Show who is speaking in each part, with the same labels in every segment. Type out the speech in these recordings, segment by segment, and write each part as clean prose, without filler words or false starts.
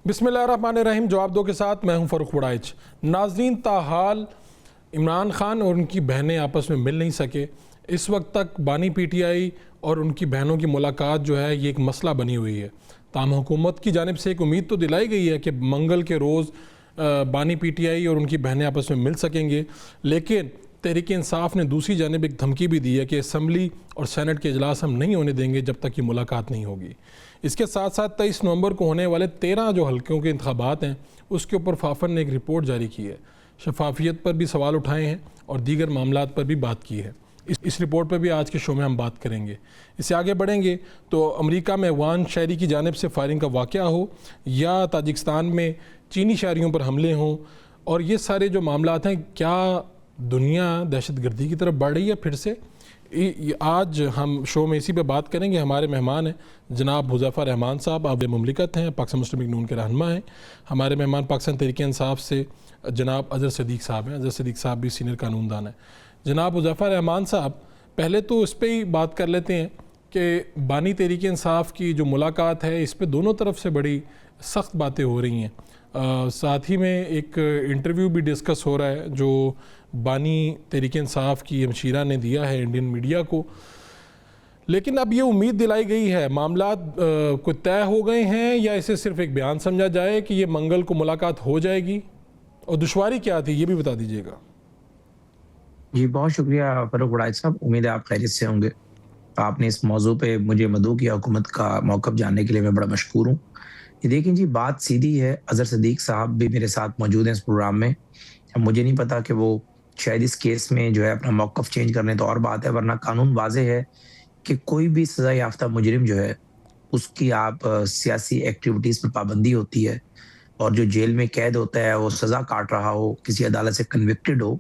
Speaker 1: बिस्मिल्लाहिर्रहमानिर्रहीम। जवाब दो के साथ मैं हूं फ़ारूक वड़ाइच। नाज़रीन, ताहाल इमरान खान और उनकी बहनें आपस में मिल नहीं सके। इस वक्त तक बानी पीटीआई और उनकी बहनों की मुलाकात जो है ये एक मसला बनी हुई है। ताम हुकूमत की जानिब से एक उम्मीद तो दिलाई गई है कि मंगल के रोज़ बानी पीटीआई और उनकी बहनें आपस में मिल सकेंगे, लेकिन तहरीक इंसाफ ने दूसरी जानिब एक धमकी भी दी है कि असम्बली और सेनेट के इजलास हम नहीं होने देंगे जब तक ये मुलाकात नहीं होगी। इसके साथ साथ 23 नवंबर को होने वाले 13 जो हल्कों के इंतखाबात हैं उसके ऊपर फाफन ने एक रिपोर्ट जारी की है। शफाफियत पर भी सवाल उठाए हैं और दीगर मामलात पर भी बात की है। इस रिपोर्ट पर भी आज के शो में हम बात करेंगे। इससे आगे बढ़ेंगे तो अमेरिका में अफगान शहरी की जानिब से फायरिंग का वाक़या हो या ताजिकिस्तान में चीनी शहरियों पर हमले हों, और ये सारे जो मामलात हैं, क्या दुनिया दहशतगर्दी की तरफ बढ़ रही है फिर से? आज हम शो में इसी पे बात करेंगे। हमारे मेहमान हैं जनाब हुज़ैफ़ा रहमान साहब, आब मुमलिकत हैं, पाकिस्तान मुस्लिम लीग नून के रहनुमा हैं। हमारे मेहमान पाकिस्तान तहरीक इंसाफ से जनाब अज़हर सदीक़ साहब हैं। अज़हर सदीक़ साहब भी सीनियर कानूनदान हैं। जनाब हुज़ैफ़ा रहमान साहब, पहले तो इस पर ही बात कर लेते हैं कि बानी तहरीक इंसाफ की जो मुलाकात है इस पर दोनों तरफ से बड़ी सख्त बातें हो रही हैं। साथ ही में एक इंटरव्यू भी डिस्कस हो रहा है जो बानी तहरीक इंसाफ की हमशीरा ने दिया है इंडियन मीडिया को। लेकिन अब ये उम्मीद दिलाई गई है, मामलात को तय हो गए हैं या इसे सिर्फ एक बयान समझा जाए कि ये मंगल को मुलाकात हो जाएगी, और दुश्वारी क्या थी ये भी बता दीजिएगा।
Speaker 2: जी, बहुत शुक्रिया फ़ारूक वड़ाइच साहब। उम्मीद है आप खैरियत से होंगे। आपने इस मौज़ू पे मुझे मदऊ किया, हुकूमत का मौक़िफ़ जानने के लिए मैं बड़ा मशकूर हूँ। ये देखें जी, बात सीधी है। अज़हर सदीक़ साहब भी मेरे साथ मौजूद हैं इस प्रोग्राम में। अब मुझे नहीं पता कि वो शायद इस केस में जो है अपना मौक़िफ़ चेंज कर लें तो और बात है, वरना कानून वाज़ेह है कि कोई भी सज़ा याफ़्ता मुजरिम जो है, उसकी आप सियासी एक्टिविटीज़ पर पाबंदी होती है, और जो जेल में कैद होता है, वो सज़ा काट रहा हो, किसी अदालत से कन्विक्टेड हो,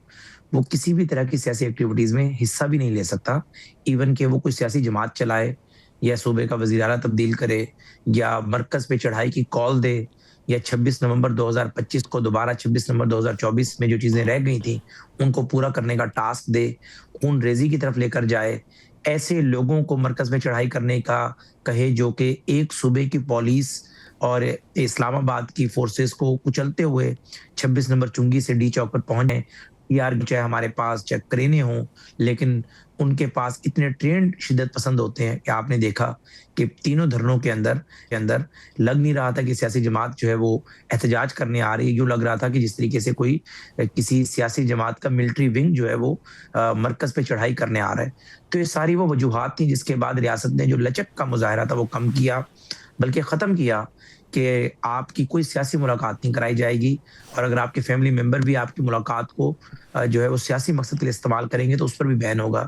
Speaker 2: वो किसी भी तरह की सियासी एक्टिविटीज़ में हिस्सा भी नहीं ले सकता। इवन कि वो कोई सियासी जमात चलाए या सूबे का वज़ीर आला तब्दील करे या मरकज़ पे चढ़ाई की कॉल दे या 26 नवंबर 2025 को दोबारा 26 नवंबर 2024 में जो चीज़ें रह गई थी, उनको पूरा करने का टास्क दे, खून-रेज़ी की तरफ लेकर जाए। ऐसे लोगों को मरकज़ में चढ़ाई करने का कहे जो कि एक सूबे की पुलिस और इस्लामाबाद की फ़ोर्सेस को कुचलते हुए 26 नंबर चुंगी से डी चौक पर पहुँचे। यार, चाहे हमारे पास चाहे क्रेनें हों, लेकिन उनके पास इतने ट्रेन्ड शिद्दत पसंद होते हैं कि आपने देखा कि तीनों धरनों के अंदर लग नहीं रहा था कि सियासी जमात जो है वो एहतजाज करने आ रही है। यूँ लग रहा था कि जिस तरीके से कोई किसी सियासी जमात का मिलिट्री विंग जो है वो मरकज़ पे चढ़ाई करने आ रहा है। तो ये सारी वो वजूहात थी जिसके बाद रियासत ने जो लचक का मुज़ाहरा था वो कम किया, बल्कि ख़त्म किया कि आपकी कोई सियासी मुलाकात नहीं कराई जाएगी, और अगर आपके फैमिली मेंबर भी आपकी मुलाकात को जो है वो सियासी मकसद के लिए इस्तेमाल करेंगे तो उस पर भी बैन होगा।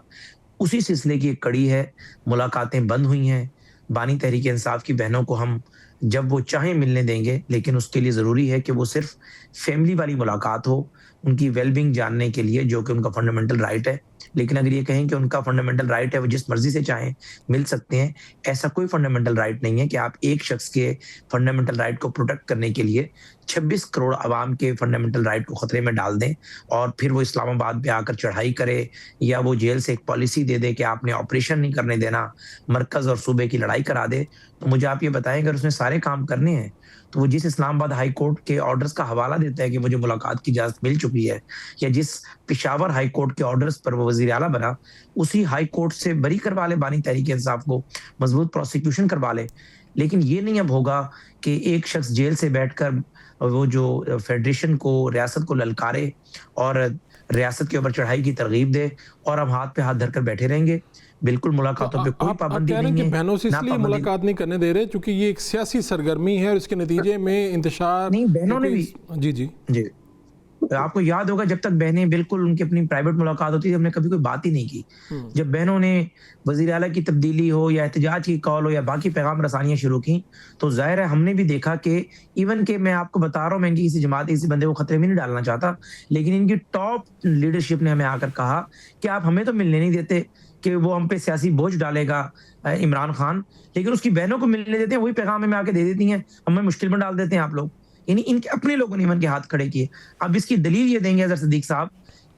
Speaker 2: उसी सिलसिले की एक कड़ी है, मुलाकातें बंद हुई हैं। बानी तहरीक इंसाफ की बहनों को हम जब वो चाहें मिलने देंगे, लेकिन उसके लिए ज़रूरी है कि वो सिर्फ़ फैमिली वाली मुलाकात हो, उनकी वेल-बीइंग जानने के लिए, जो कि उनका फंडामेंटल राइट है। लेकिन अगर ये कहें कि उनका फंडामेंटल राइट है, वो जिस मर्ज़ी से चाहें मिल सकते हैं, ऐसा कोई फंडामेंटल राइट नहीं है कि आप एक शख्स के फंडामेंटल राइट को प्रोटेक्ट करने के लिए 26 करोड़ अवाम के फंडामेंटल राइट को खतरे में डाल दें, और फिर वो इस्लामाबाद पे आकर चढ़ाई करे, या वो जेल से एक पॉलिसी दे दे कि आपने ऑपरेशन नहीं करने देना, मरकज़ और सूबे की लड़ाई करा दे। तो मुझे आप ये बताएँ, अगर उसने सारे काम करने हैं, तो वो जिस इस्लामाबाद हाई कोर्ट के ऑर्डर्स का हवाला देता है कि मुझे मुलाकात की इजाज़त मिल चुकी है, या जिस पेशावर हाई कोर्ट के ऑर्डर्स पर वो वज़ीर आला बना, उसी हाई कोर्ट से बरी करवा ले बानी तहरीक इंसाफ को, मज़बूत प्रोसिक्यूशन करवा ले। लेकिन ये नहीं अब होगा कि एक शख्स जेल से बैठकर वो जो फेडरेशन को, रियासत को ललकारे और रियासत के ऊपर चढ़ाई की तरगीब दे, और हम हाथ पे हाथ धरकर बैठे रहेंगे। बिल्कुल
Speaker 1: तो
Speaker 2: मुलाकातों पे कोई
Speaker 1: आप
Speaker 2: पाबंदी
Speaker 1: कह रहे हैं
Speaker 2: नहीं
Speaker 1: कि
Speaker 2: है,
Speaker 1: बहनों से
Speaker 2: ना
Speaker 1: इसलिए
Speaker 2: पाबंदी।
Speaker 1: मुलाकात नहीं करने दे रहे क्योंकि ये एक सियासी सरगर्मी है और इसके नतीजे में इंतशार,
Speaker 2: नहीं, बहनों ने
Speaker 1: क्योंकि
Speaker 2: भी।
Speaker 1: जी जी
Speaker 2: जी। तो आपको याद होगा, जब तक बहनें बिल्कुल उनकी अपनी प्राइवेट मुलाकात होती थी, हमने कभी कोई बात ही नहीं की। जब बहनों ने वज़ीर आला की तब्दीली हो या एहतजाज की कॉल हो या बाकी पैगाम रसानियाँ शुरू की, तो ज़ाहिर है हमने भी देखा कि इवन के मैं आपको बता रहा हूँ, मैं इनकी किसी जमात, किसी बंदे को खतरे में नहीं डालना चाहता, लेकिन इनकी टॉप लीडरशिप ने हमें आकर कहा कि आप हमें तो मिलने नहीं देते, कि वो हम पे सियासी बोझ डालेगा इमरान खान, लेकिन उसकी बहनों को मिलने देते हैं, वही पैगाम हमें आके दे देती हैं, हमें मुश्किल में डाल देते हैं आप लोग। यानी इनके अपने लोगों ने इवन के हाथ खड़े किए। अब इसकी दलील ये देंगे अज़हर सदीक़ साहब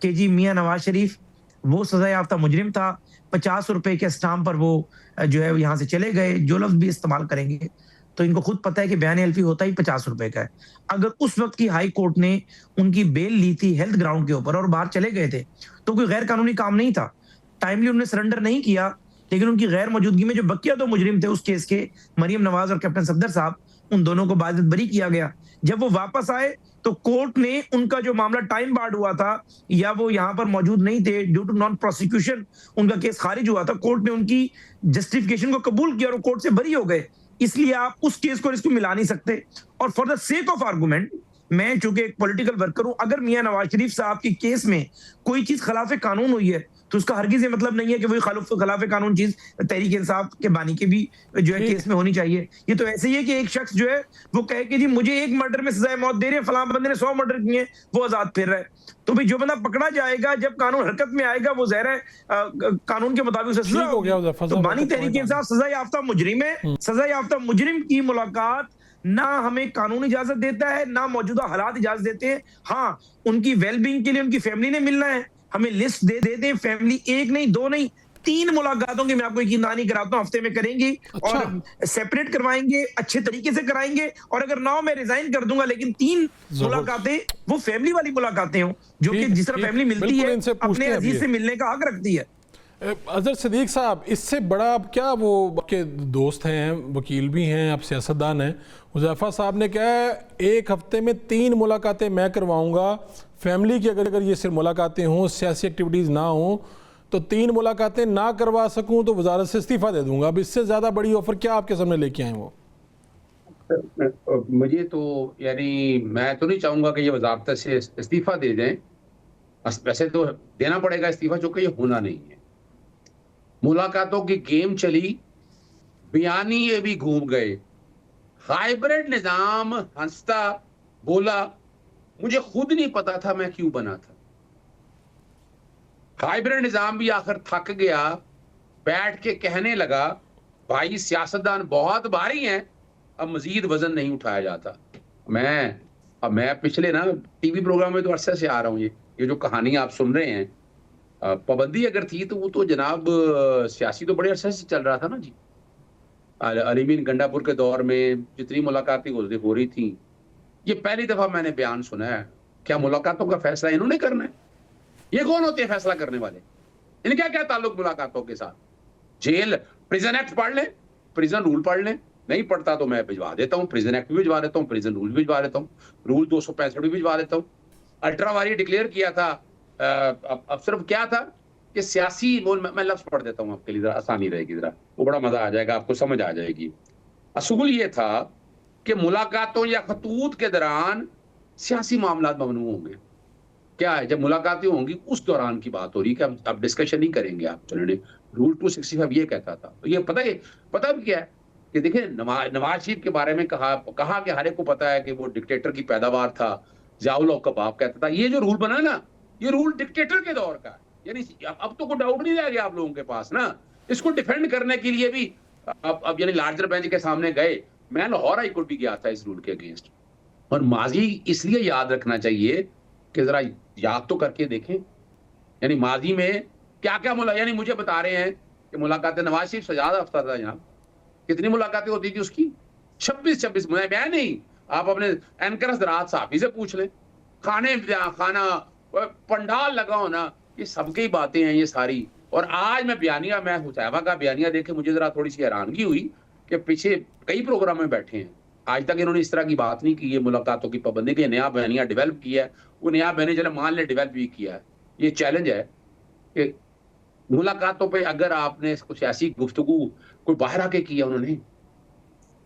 Speaker 2: कि जी मियाँ नवाज़ शरीफ वो सज़ा याफ़्ता मुजरिम था, ₹50 के स्टाम्प पर वो जो है यहाँ से चले गए, जो लफ्ज़ भी इस्तेमाल करेंगे। तो इनको खुद पता है कि बयान एलपी होता ही 50 रुपए का है। अगर उस वक्त की हाई कोर्ट ने उनकी बेल ली थी हेल्थ ग्राउंड के ऊपर और बाहर चले गए थे, तो कोई गैर कानूनी काम नहीं था। टाइमली उन्होंने सरेंडर नहीं किया, लेकिन उनकी गैर मौजूदगी में जो बकिया 2 मुजरिम थे उस केस के, मरियम नवाज और कैप्टन सफदर साहब, उन दोनों को बाधित बरी किया गया। जब वो वापस आए तो कोर्ट ने उनका जो मामला टाइम बार्ड हुआ था या वो यहाँ पर मौजूद नहीं थे, ड्यू टू नॉन प्रोसिक्यूशन उनका केस खारिज हुआ था, कोर्ट ने उनकी जस्टिफिकेशन को कबूल किया और कोर्ट से बरी हो गए। इसलिए आप उस केस को इसको मिला नहीं सकते। और for the sake of argument, मैं चूंकि एक पॉलिटिकल वर्कर हूं, अगर मियां नवाज शरीफ साहब की केस में कोई चीज खिलाफ कानून हुई है तो उसका हरगिज ये मतलब नहीं है कि वही खिलाफ कानून चीज तहरीक इंसाफ के बानी के भी जो है केस में होनी चाहिए। ये तो ऐसे ही है कि एक शख्स जो है वो कहे कि जी मुझे एक मर्डर में सजाए मौत दे रहे हैं, फलां बंदे ने 100 मर्डर किए, वो आजाद फिर रहा है। तो भाई जो बंदा पकड़ा जाएगा, जब कानून हरकत में आएगा, वो ज़ाहिर है कानून के मुताबिक उसे सजा होगी। तो बानी तहरीक इंसाफ सजा याफ्ता मुजरिम है। सजा याफ्ता मुजरिम की मुलाकात ना हमें कानून इजाजत देता है, ना मौजूदा हालात इजाजत देते हैं। हाँ, उनकी वेलबींग के लिए उनकी फैमिली ने मिलना है, हमें लिस्ट दे दें। फैमिली 1 नहीं 2 नहीं 3 मुलाकातों की मैं आपको यकीन नहीं कराता हूं, हफ्ते में करेंगे। अच्छा। और सेपरेट करवाएंगे, अच्छे तरीके से कराएंगे। और अगर ना मैं रिजाइन कर दूंगा, लेकिन 3 मुलाकातें वो फैमिली वाली मुलाकातें हो, जो कि जिस तरह फैमिली मिलती है अपने अजीज से मिलने का हक रखती है।
Speaker 1: अजहर सिद्दीक साहब, इससे बड़ा अब क्या, वो आपके दोस्त हैं, वकील भी हैं, आप सियासतदान हैं, हुज़ैफा साहब ने कहा है 1 हफ्ते में 3 मुलाकातें मैं करवाऊंगा। फैमिली की अगर ये सिर्फ मुलाकातें हों, सियासी एक्टिविटीज़ ना हों, तो 3 मुलाकातें ना करवा सकूं तो वजारत से इस्तीफ़ा दे दूंगा। अब इससे ज़्यादा बड़ी ऑफर क्या आपके सामने लेके आए वो?
Speaker 3: मुझे तो यानी मैं तो नहीं चाहूंगा कि ये वजारत से इस्तीफ़ा दे दें। वैसे तो देना पड़ेगा इस्तीफ़ा, जो कि ये होना नहीं है। मुलाकातों की गेम चली, बयानी भी घूम गए, हाइब्रिड निजाम हंसता बोला मुझे खुद नहीं पता था मैं क्यों बना था। हाइब्रिड निजाम भी आखिर थक गया, बैठ के कहने लगा भाई सियासतदान बहुत भारी हैं, अब मजीद वजन नहीं उठाया जाता। मैं पिछले ना टीवी प्रोग्राम में तो अरसे से आ रहा हूँ, ये जो कहानी आप सुन रहे हैं, पाबंदी अगर थी तो वो तो जनाब सियासी तो बड़े अरसे से चल रहा था ना जी। अलीमीन गंडापुर के दौर में जितनी मुलाकातें हो रही थी, ये पहली दफा मैंने बयान सुना है। क्या मुलाकातों का फैसला इन्होंने करना है? ये कौन होते हैं फैसला करने वाले? इनका क्या ताल्लुक मुलाकातों के साथ? जेल, प्रिजन एक्ट पढ़ लें, प्रिजन रूल पढ़ लें, नहीं पढ़ता तो मैं भिजवा देता हूँ, प्रिजन एक्ट भी भिजवा देता हूँ, प्रिजन रूल भी भिजवा देता हूँ, रूल 265 भी भिजवा देता हूँ। अल्ट्रा वारी डिक्लेयर किया था। अब सिर्फ क्या था कि सियासी मैं लफ्ज पढ़ देता हूँ आपके लिए, जरा आसानी रहेगी, जरा वो बड़ा मजा आ जाएगा, आपको समझ आ जाएगी। असूल ये था कि मुलाकातों या खतूत के दौरान सियासी मामला ममनू होंगे। क्या है, जब मुलाकातें होंगी उस दौरान की बात हो रही है कि अब डिस्कशन नहीं करेंगे आप। चलिए, रूल 265 ये कहता था। तो ये पता भी क्या है कि देखिए नवाज शरीफ के बारे में कहा कि हर एक को पता है कि वो डिक्टेटर की पैदावार था, ज़ियाउल हक का बाप कहता था। ये जो रूल बना ना, ये रूल डिक्टेटर के दौर का है। यानी अब तो कोई डाउट नहीं रह गया आप लोगों के पास ना। इसको डिफेंड करने के लिए भी अब यानी लार्जर बेंच के सामने गए। मैं लाहौर हाई कोर्ट भी गया था इस रूल के अगेंस्ट। और माजी इसलिए याद रखना चाहिए कि जरा याद तो करके देखें, यानी माजी में क्या क्या यानी मुझे बता रहे हैं कि मुलाकातें नवाज शरीफ से ज्यादा हफ्ता था जनाब। कितनी मुलाकातें होती थी उसकी? 26 मैं नहीं, आप अपने एंकर रात साफी से पूछ लें। खाना पंडाल लगाओ ना, ये सबकी ही बातें हैं ये सारी। और आज मैं हुसैफा का बयानिया देखे मुझे जरा थोड़ी सी हैरानगी हुई कि पीछे कई प्रोग्राम में बैठे हैं, आज तक इन्होंने इस तरह की बात नहीं की है मुलाकातों की पाबंदी के। नया बयानिया डेवलप किया है, वो नया बयानिया चले मान ले डेवलप भी किया है। ये चैलेंज है कि मुलाकातों पे अगर आपने कुछ ऐसी गुफ्तगू कोई बाहर आके किया उन्होंने,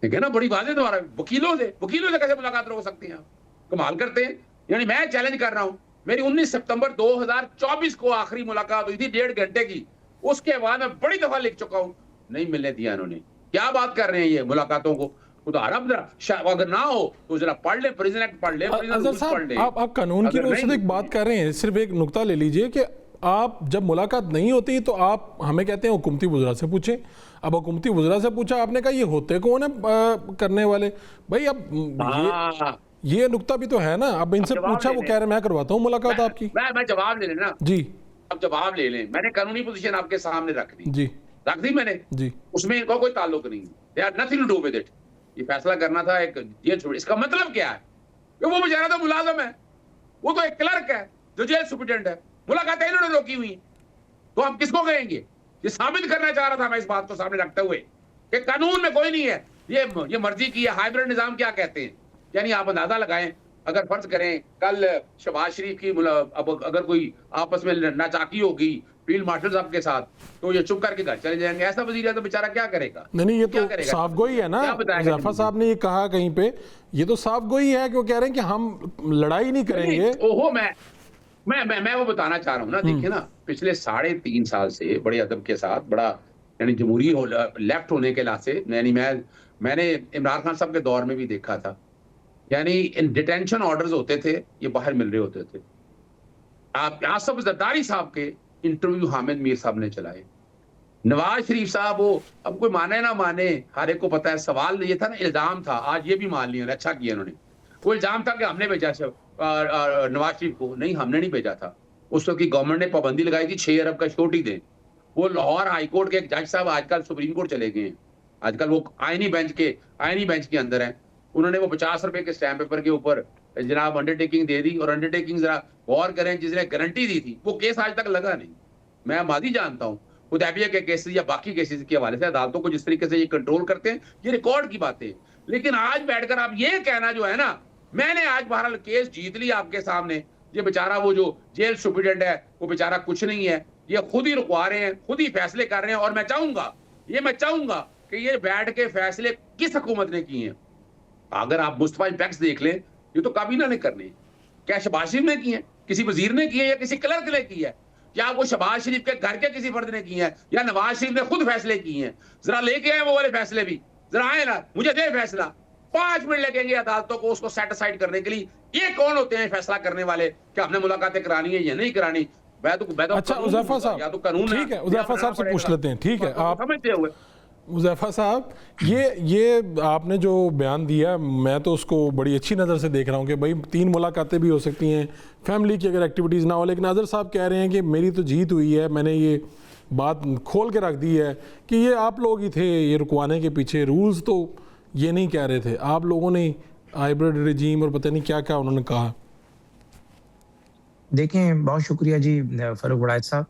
Speaker 3: ठीक है ना, बड़ी वाज़ेह द्वारा वकीलों से कैसे मुलाकात रोक सकते हैं आप? कमाल करते हैं। यानी मैं चैलेंज कर रहा हूं, मेरी 19 सितंबर 2024 को आखिरी मुलाकात हुई थी 1.5 घंटे की। उसके बाद मैं बड़ी दफा लिख चुका हूं, नहीं मिलने दिया इन्होंने। क्या बात कर रहे हैं ये मुलाकातों को? अगर ना हो तो जरा पढ़ ले, प्रिजन एक्ट पढ़ ले,
Speaker 1: आप कानून की रोशनी एक बात कर रहे हैं। सिर्फ एक नुक्ता ले लीजिए कि आप जब मुलाकात नहीं होती तो आप हमें कहते हैं हुकूमती वज़रा से पूछें। अब हुकूमती वज़रा से पूछा, आपने कहा ये होते कौन है करने वाले? भाई अब ये नुक्ता भी तो है ना। अब इनसे पूछा, वो कह रहे मैं करवाता हूँ मुलाकात आपकी।
Speaker 3: मैं जवाब ले लेना
Speaker 1: जी।
Speaker 3: अब जवाब ले लें। मैंने कानूनी पोजीशन आपके सामने रख दी
Speaker 1: जी,
Speaker 3: मैंने जी। उसमें इनका कोई ताल्लुक नहीं है, nothing to do with it. ये फैसला करना था एक जेल सुप्रीम। इसका मतलब क्या है कि वो बेचारा तो मुलाजम है, वो तो एक क्लर्क है जो जेल सुप्रीटेंडेंट है, मुलाकातें इन्होंने रोकी हुई हैं। तो हम किसको कहेंगे? ये साबित करना चाह रहा था मैं इस बात को सामने रखते हुए कि कानून में कोई नहीं है, ये मर्जी की है। हाइब्रिड निजाम क्या कहते हैं? यानी आप अंदाजा लगाएं, अगर फर्ज करें कल शहबाज शरीफ की अब अगर कोई आपस में नाचाकी होगी फील्ड मार्शल साहब के साथ, तो ये चुप करके घर चले जाएंगे। ऐसा वजीर तो बेचारा क्या करेगा?
Speaker 1: नहीं, ये तो साफ गोई है ना। हुज़ैफा साहब ने ये कहा कहीं पे, ये तो साफ गोई है कि वो कह रहे हैं कि हम लड़ाई नहीं करेंगे।
Speaker 3: ओहो, मैं वो बताना चाह रहा हूँ ना। देखिए ना, पिछले 3.5 साल से बड़े अदब के साथ, बड़ा यानी जमहूरी लेफ्ट होने के लासे, यानी मैंने इमरान खान साहब के दौर में भी देखा था, यानी इन डिटेंशन ऑर्डर्स होते थे, ये बाहर मिल रहे होते थे। आप आसिफ जरदारी साहब के इंटरव्यू हामिद मीर साहब ने चलाए, नवाज शरीफ साहब, वो अब कोई माने ना माने, हर एक को पता है। सवाल ये था ना, इल्जाम था, आज ये भी मान लिया, अच्छा किया उन्होंने। वो इल्जाम था कि हमने भेजा नवाज शरीफ को, नहीं हमने नहीं भेजा था। उस वक्त की गवर्नमेंट ने पाबंदी लगाई थी 6 अरब का श्योरिटी दें। वो लाहौर हाई कोर्ट के एक जज साहब आजकल सुप्रीम कोर्ट चले गए हैं, आजकल वो आईनी बेंच के अंदर हैं। उन्होंने वो 50 रुपए के स्टैम्प पेपर के ऊपर जनाब अंडरटेकिंग दे दी, और अंडरटेकिंग जरा गौर करें, जिसने गारंटी दी थी वो केस आज तक लगा नहीं। मैं मादी जानता हूँ हुदैबिया के केसेस या बाकी केसेस के हवाले से अदालतों को जिस तरीके से ये कंट्रोल करते हैं, ये रिकॉर्ड की बातें। लेकिन आज बैठकर आप ये कहना जो है ना, मैंने आज बहरहाल केस जीत लिया आपके सामने, ये बेचारा वो जो जेल सुप्रीटेंडेंट है वो बेचारा कुछ नहीं है, ये खुद ही रुकवा रहे हैं, खुद ही फैसले कर रहे हैं। और मैं चाहूंगा कि ये बैठ के फैसले किस हुकूमत ने किए हैं। अगर आप मुस्तफा इंपैक्ट्स देख लें, ये तो काबीना ने करने हैं। क्या शहबाज शरीफ ने किए हैं, किसी वजीर ने किए, या किसी क्लर्क ने किया है? क्या वो शहबाज शरीफ के घर के किसी फर्द ने किए हैं, या नवाज शरीफ ने खुद फैसले किए हैं? जरा लेके आए वो वाले फैसले भी, जरा आए ना, मुझे दे फैसला। 5 मिनट लगेंगे अदालतों को उसको सेटिसाइड करने के लिए। ये कौन होते हैं फैसला करने वाले कि हमने मुलाकातें करानी है या नहीं करानी? मैं तो
Speaker 1: अच्छा हुज़ैफा साहब,
Speaker 3: या तो कानून,
Speaker 1: ठीक है, हुज़ैफा साहब से पूछ लेते हैं। ठीक है, आप
Speaker 3: समझते हुए
Speaker 1: हुज़ैफा साहब, ये आपने जो बयान दिया, मैं तो उसको बड़ी अच्छी नज़र से देख रहा हूँ कि भाई 3 मुलाकातें भी हो सकती हैं, फैमिली की अगर एक्टिविटीज़ ना हो। लेकिन अज़हर साहब कह रहे हैं कि मेरी तो जीत हुई है, मैंने ये बात खोल के रख दी है कि ये आप लोग ही थे ये रुकवाने के पीछे, रूल्स तो ये नहीं कह रहे थे, आप लोगों ने हाइब्रिड रिजीम और पता नहीं क्या क्या उन्होंने कहा।
Speaker 2: देखें, बहुत शुक्रिया जी फ़ारूक वड़ाइच साहब,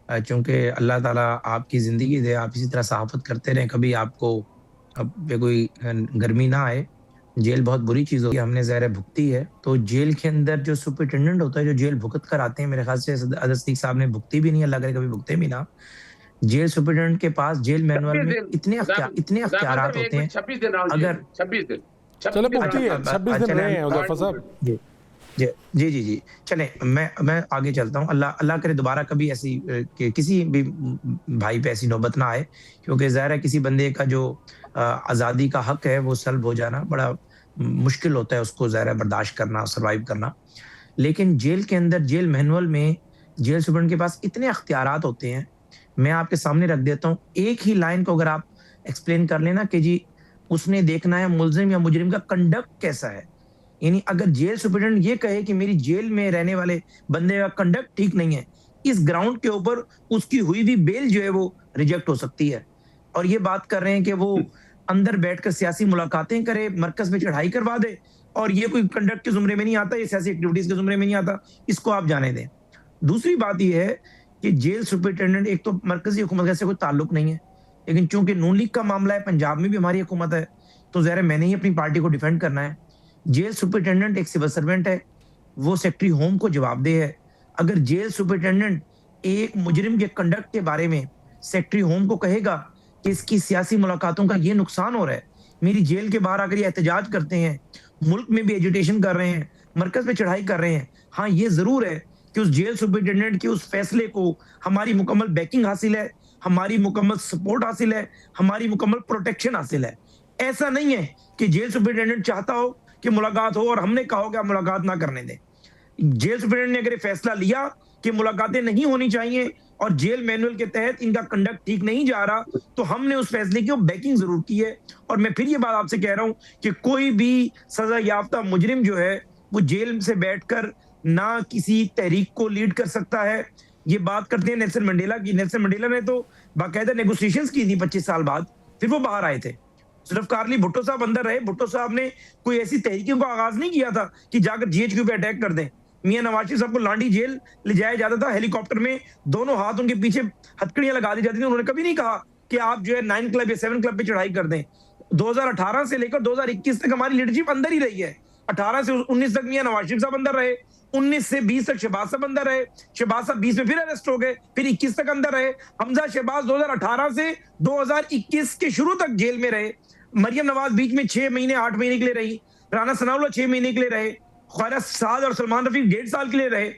Speaker 2: चूँकि अल्लाह ताला आपकी ज़िंदगी दे, आप इसी तरह सहाफ़त करते रहें, कभी आपको अब पे कोई गर्मी ना आए। जेल बहुत बुरी चीज़ होती है, हमने ज़ाहिर है भुगती है। तो जेल के अंदर जो सुपरिटेंडेंट होता है, जो जेल भुगत कर आते हैं, मेरे ख़्याल से अदर सिद्दीक़ साहब ने भुगती भी नहीं, अल्लाह करे कभी भुगते भी ना। जेल सुपरिटेंडेंट के पास जेल मैनुअल में इतने अख्तियारात होते हैं।
Speaker 3: 26 दिन
Speaker 2: अगर
Speaker 3: 26 दिन
Speaker 1: चलो पूछिए, 26 दिन रहे हैं हुज़ैफा साहब।
Speaker 2: जी। चलें, मैं आगे चलता हूँ। अल्लाह करे दोबारा कभी ऐसी किसी भी भाई पे ऐसी नौबत ना आए, क्योंकि ज़ाहिर है किसी बंदे का जो आज़ादी का हक है वो सल्ब हो जाना बड़ा मुश्किल होता है, उसको ज़ाहिर है बर्दाश्त करना, सर्वाइव करना। लेकिन जेल के अंदर जेल मैनुअल में जेल सुपरिटेंडेंट के पास इतने अख्तियारात होते हैं, मैं आपके सामने रख देता हूँ। एक ही लाइन को अगर आप एक्सप्लेन कर लेना कि जी उसने देखना है मुल्ज़िम या मुजरिम का कंडक्ट कैसा है, यानी अगर जेल सुपरिटेंडेंट ये कहे कि मेरी जेल में रहने वाले बंदे का कंडक्ट ठीक नहीं है, इस ग्राउंड के ऊपर उसकी हुई भी बेल जो है वो रिजेक्ट हो सकती है। और ये बात कर रहे हैं कि वो अंदर बैठकर सियासी मुलाकातें करे, मरकज में चढ़ाई करवा दे, और ये कोई कंडक्ट के जुमरे में नहीं आता, ये सियासी एक्टिविटीज के जुमरे में नहीं आता, इसको आप जाने दें। दूसरी बात यह है कि जेल सुपरिटेंडेंट, एक तो मरकजी हुकूमत से कोई ताल्लुक नहीं है, लेकिन चूंकि नून लीग का मामला है, पंजाब में भी हमारी हुकूमत है, तो ज़ाहिर है मैंने ही अपनी पार्टी को डिफेंड करना है। जेल सुपरिटेंडेंट एक सिविल सर्वेंट है, वो सेक्रेटरी होम को जवाबदेह है। अगर जेल सुपरिटेंडेंट एक मुजरिम के कंडक्ट के बारे में सेक्रेटरी होम को कहेगा कि इसकी सियासी मुलाकातों का ये नुकसान हो रहा है, मेरी जेल के बाहर आकर ये एहतजाज करते हैं, मुल्क में भी एजुटेशन कर रहे हैं, मरकज पे चढ़ाई कर रहे हैं, हाँ ये जरूर है कि उस जेल सुपरिटेंडेंट के उस फैसले को हमारी मुकम्मल बैकिंग हासिल है, हमारी मुकम्मल सपोर्ट हासिल है, हमारी मुकम्मल प्रोटेक्शन हासिल है। ऐसा नहीं है कि जेल सुपरिटेंडेंट चाहता हो कि मुलाकात हो और हमने कहा हो कि आप मुलाकात ना करने दें। जेल सुपरिटेंडेंट ने अगर फैसला लिया कि मुलाकातें नहीं होनी चाहिए और जेल मैनुअल के तहत इनका कंडक्ट ठीक नहीं जा रहा, तो हमने उस फैसले की बैकिंग जरूर की है। और मैं फिर ये बात आपसे कह रहा हूं कि कोई भी सजा याफ्ता मुजरिम जो है वो जेल से बैठकर ना किसी तहरीक को लीड कर सकता है। ये बात करते हैं नेल्सन मंडेला की, नेल्सन मंडेला ने तो बाकायदा नेगोशिएशंस की थी 25 साल बाद, फिर वो बाहर आए थे। जुल्फकार अली भुट्टो साहब अंदर रहे, भुट्टो साहब ने कोई ऐसी तहरीकों का आगाज नहीं किया था कि जाकर जीएचक्यू पे अटैक कर दें। मियां नवाज शरीफ साहब को लांडी जेल ले जाया जाता था, हेलीकॉप्टर में दोनों हाथ उनके पीछे हथकड़ियां लगा दी जाती थी। उन्होंने कभी नहीं कहा कि आप जो है 9 क्लब या 7 क्लब पे चढ़ाई कर दें। 2018 से लेकर 2021 तक हमारी लीडरशिप अंदर ही रही है। 18 से 19 तक मियां नवाज शरीफ साहब अंदर रहे, 19 से 20 तक शहबाज साहब अंदर रहे, शहबाज साहब 20 में फिर अरेस्ट हो गए, फिर 21 तक अंदर रहे। हमजा शहबाज 2018 से 2021 के शुरू तक जेल में रहे। मरियम नवाज बीच में 6 महीने 8 महीने के लिए रही, राना सनाउल्लाह 6 महीने के लिए रहे, ख्वाजा साद और सलमान रफी 1.5 साल के लिए रहे।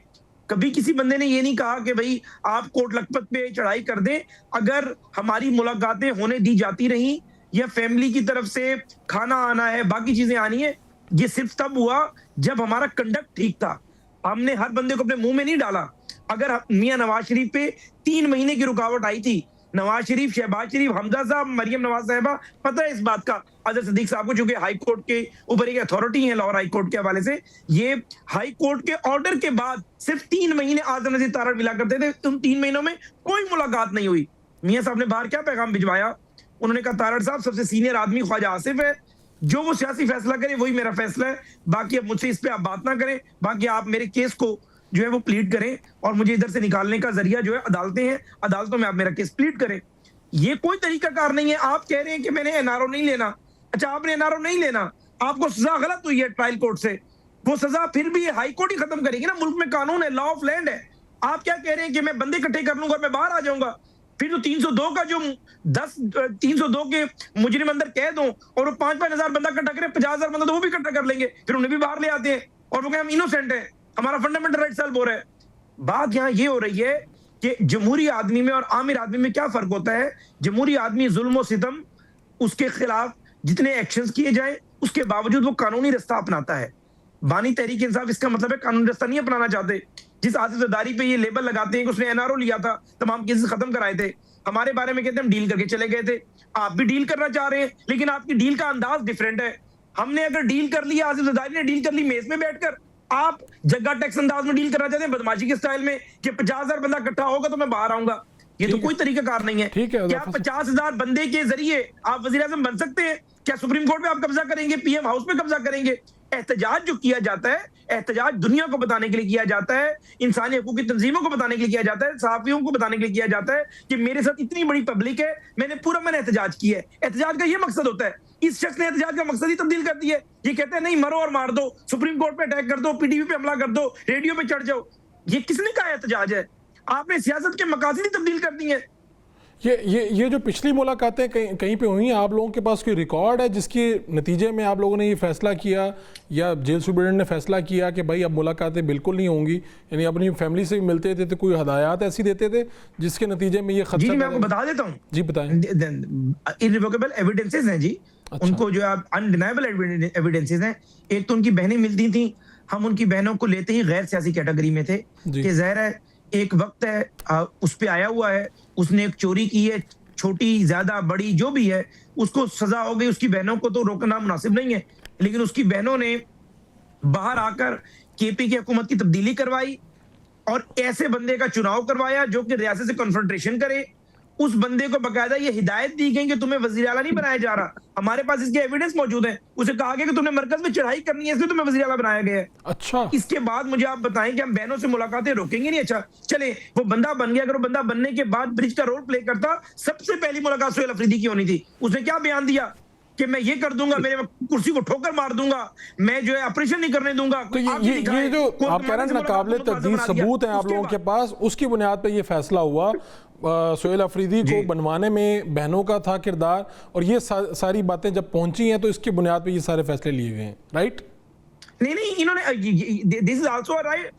Speaker 2: कभी किसी बंदे ने ये नहीं कहा कि भाई आप कोट लखपत पे चढ़ाई कर दें। अगर हमारी मुलाकातें होने दी जाती रही या फैमिली की तरफ से खाना आना है, बाकी चीजें आनी है, ये सिर्फ तब हुआ जब हमारा कंडक्ट ठीक था। हमने हर बंदे को अपने मुंह में नहीं डाला। अगर मियां नवाज शरीफ पे 3 महीने की रुकावट आई थी, नवाज शरीफ, शहबाज शरीफ, हमजा साहब, मरियम नवाज साहिबा, पता है इस बात का अजहर सिद्दीक साहब को, चूंकि हाई कोर्ट के ऊपर एक अथॉरिटी है लाहौर हाई कोर्ट के हवाले से, ये हाई कोर्ट के ऑर्डर के बाद सिर्फ 3 महीने आजम नजीर तारड़ मिला करते थे। उन 3 महीनों में कोई मुलाकात नहीं हुई। मियां साहब ने बाहर क्या पैगाम भिजवाया? उन्होंने कहा तारड़ साहब सबसे सीनियर आदमी ख्वाजा आसिफ है, जो वो सियासी फैसला करे वही मेरा फैसला है, बाकी अब मुझसे इस पे आप बात ना करें, बाकी आप मेरे केस को जो है वो प्लीड करें और मुझे इधर से निकालने का जरिया जो है अदालतें हैं, अदालतों में आप मेरा केस प्लीड करें। ये कोई तरीका कार नहीं है। आप कह रहे हैं कि मैंने एनआरओ नहीं लेना। अच्छा, आपने एनआरओ नहीं लेना, आपको सजा गलत हुई है ट्रायल कोर्ट से, वो सजा फिर भी हाई कोर्ट ही खत्म करेगी ना। मुल्क में कानून है, लॉ ऑफ लैंड है। आप क्या कह रहे हैं कि मैं बंदे इकट्ठे कर लूंगा और मैं बाहर आ जाऊंगा? फिर तो 302 का जो 302 के मुजरिम अंदर कैद हो और वो 5-5 हजार बंदा इकट्ठा करें, 50,000 बंदा तो वो भी इकट्ठा कर लेंगे, फिर उन्हें भी बाहर ले आते हैं और वो कहें हम इनोसेंट है, हमारा फंडामेंटल राइट सल्व हो रहा है। बात यहाँ ये हो रही है कि जमहूरी आदमी में और आमिर आदमी में क्या फर्क होता है। जमहूरी आदमी जुल्म और सितम, उसके खिलाफ जितने एक्शंस किए जाए उसके बावजूद वो कानूनी रास्ता अपनाता है। बानी तहरीक इंसाफ इसका मतलब है कानूनी रास्ता नहीं अपनाना चाहते। जिस आसिफ जरदारी पे ये लेबल लगाते हैं कि उसने एनआरओ लिया था, तमाम केसेस खत्म कराए थे, हमारे बारे में कहते हैं हम डील करके चले गए थे। आप भी डील करना चाह रहे हैं, लेकिन आपकी डील का अंदाज डिफरेंट है। हमने अगर डील कर लिया, आसिफ जरदारी ने डील कर ली मेज में बैठकर, आप जग्गा टैक्स अंदाज में डील करना चाहते हैं, बदमाशी के स्टाइल में कि 50,000 बंदा इकट्ठा होगा तो मैं बाहर आऊंगा। ये तो कोई तरीका कार नहीं है। क्या 50,000 बंदे के जरिए आप वजीर आजम बन सकते हैं? क्या सुप्रीम कोर्ट पे आप कब्जा करेंगे, पीएम हाउस पे कब्जा करेंगे? एहतजाज जो किया जाता है, एहतजाज दुनिया को बताने के लिए किया जाता है, इंसानी हकूक की तंजीमों को बताने के लिए किया जाता है, सहाफियों को बताने के लिए किया जाता है कि मेरे साथ इतनी बड़ी पब्लिक है, मैंने एहतजाज किया है। एहतजाज का ये मकसद होता है। इस शख्स ने एहतजाज का मकसद ही तब्दील कर दिया है। ये कहते हैं नहीं, मरो और मार दो, सुप्रीम कोर्ट पे अटैक कर दो, पीटीवी पे हमला कर दो, रेडियो पे चढ़ जाओ। ये किसने कहा एहतजाज है? आपने सियासत के मकासद ही तब्दील कर दी है।
Speaker 1: ये जो पिछली मुलाकातें कहीं पे हुई, आप लोगों के पास कोई रिकॉर्ड है जिसके नतीजे में आप लोगों ने ये फैसला किया या जेल सुप्रीडेंट ने फैसला किया कि भाई अब मुलाकातें बिल्कुल नहीं होंगी, यानी अपनी फैमिली से भी मिलते थे तो कोई हदायत ऐसी देते थे जिसके नतीजे में ये खदशा?
Speaker 2: जी मैं आपको बता देता हूँ।
Speaker 1: जी बताएं।
Speaker 2: इररिवोकेबल एविडेंसेस हैं जी। अच्छा। उनको जो आप अनडिनाइबल एविडेंसेस हैं। एक तो उनकी बहनें मिलती थी, हम उनकी बहनों को लेते ही गैर सियासी कैटेगरी में थे कि ज़ाहिर है एक वक्त है उस पे आया हुआ है, उसने एक चोरी की है, छोटी ज्यादा बड़ी जो भी है उसको सजा हो गई, उसकी बहनों को तो रोकना मुनासिब नहीं है। लेकिन उसकी बहनों ने बाहर आकर केपी की हुकूमत की तब्दीली करवाई और ऐसे बंदे का चुनाव करवाया जो कि रियासत से कन्फ्रंटेशन करे। उस बंदे को बकायदा ये हिदायत दी गई कि तुम्हें वजीर आला नहीं बनाया जा रहा, हमारे पास इसके एविडेंस मौजूद है। उसे कहा गया कि तुमने मरकज में चढ़ाई करनी है, इसलिए तुम्हें वजीर आला बनाया गया है।
Speaker 1: अच्छा,
Speaker 2: इसके बाद मुझे आप बताएं कि हम बहनों से मुलाकातें रोकेंगे नहीं? अच्छा चले, वो बंदा बन गया, अगर वो बंदा बनने के बाद ब्रिज का रोल प्ले करता, सबसे पहली मुलाकात सुहेल अफरीदी की होनी थी। उसने क्या बयान दिया कि मैं ये कर दूंगा, मेरे कुर्सी को ठोकर मार दूंगा, मैं जो है ऑपरेशन नहीं करने दूंगा।
Speaker 1: तो ये जो आप कह रहे हैं नाकाबिले तकदीर सबूत हैं आप लोगों के पास, उसकी बुनियाद पे ये फैसला हुआ। सुहेल अफरीदी को बनवाने में बहनों का था किरदार, और ये सारी बातें जब पहुंची हैं तो इसकी बुनियाद पे ये सारे फैसले लिए गए हैं, राइट?
Speaker 2: नहीं, इन्होंने this is also right,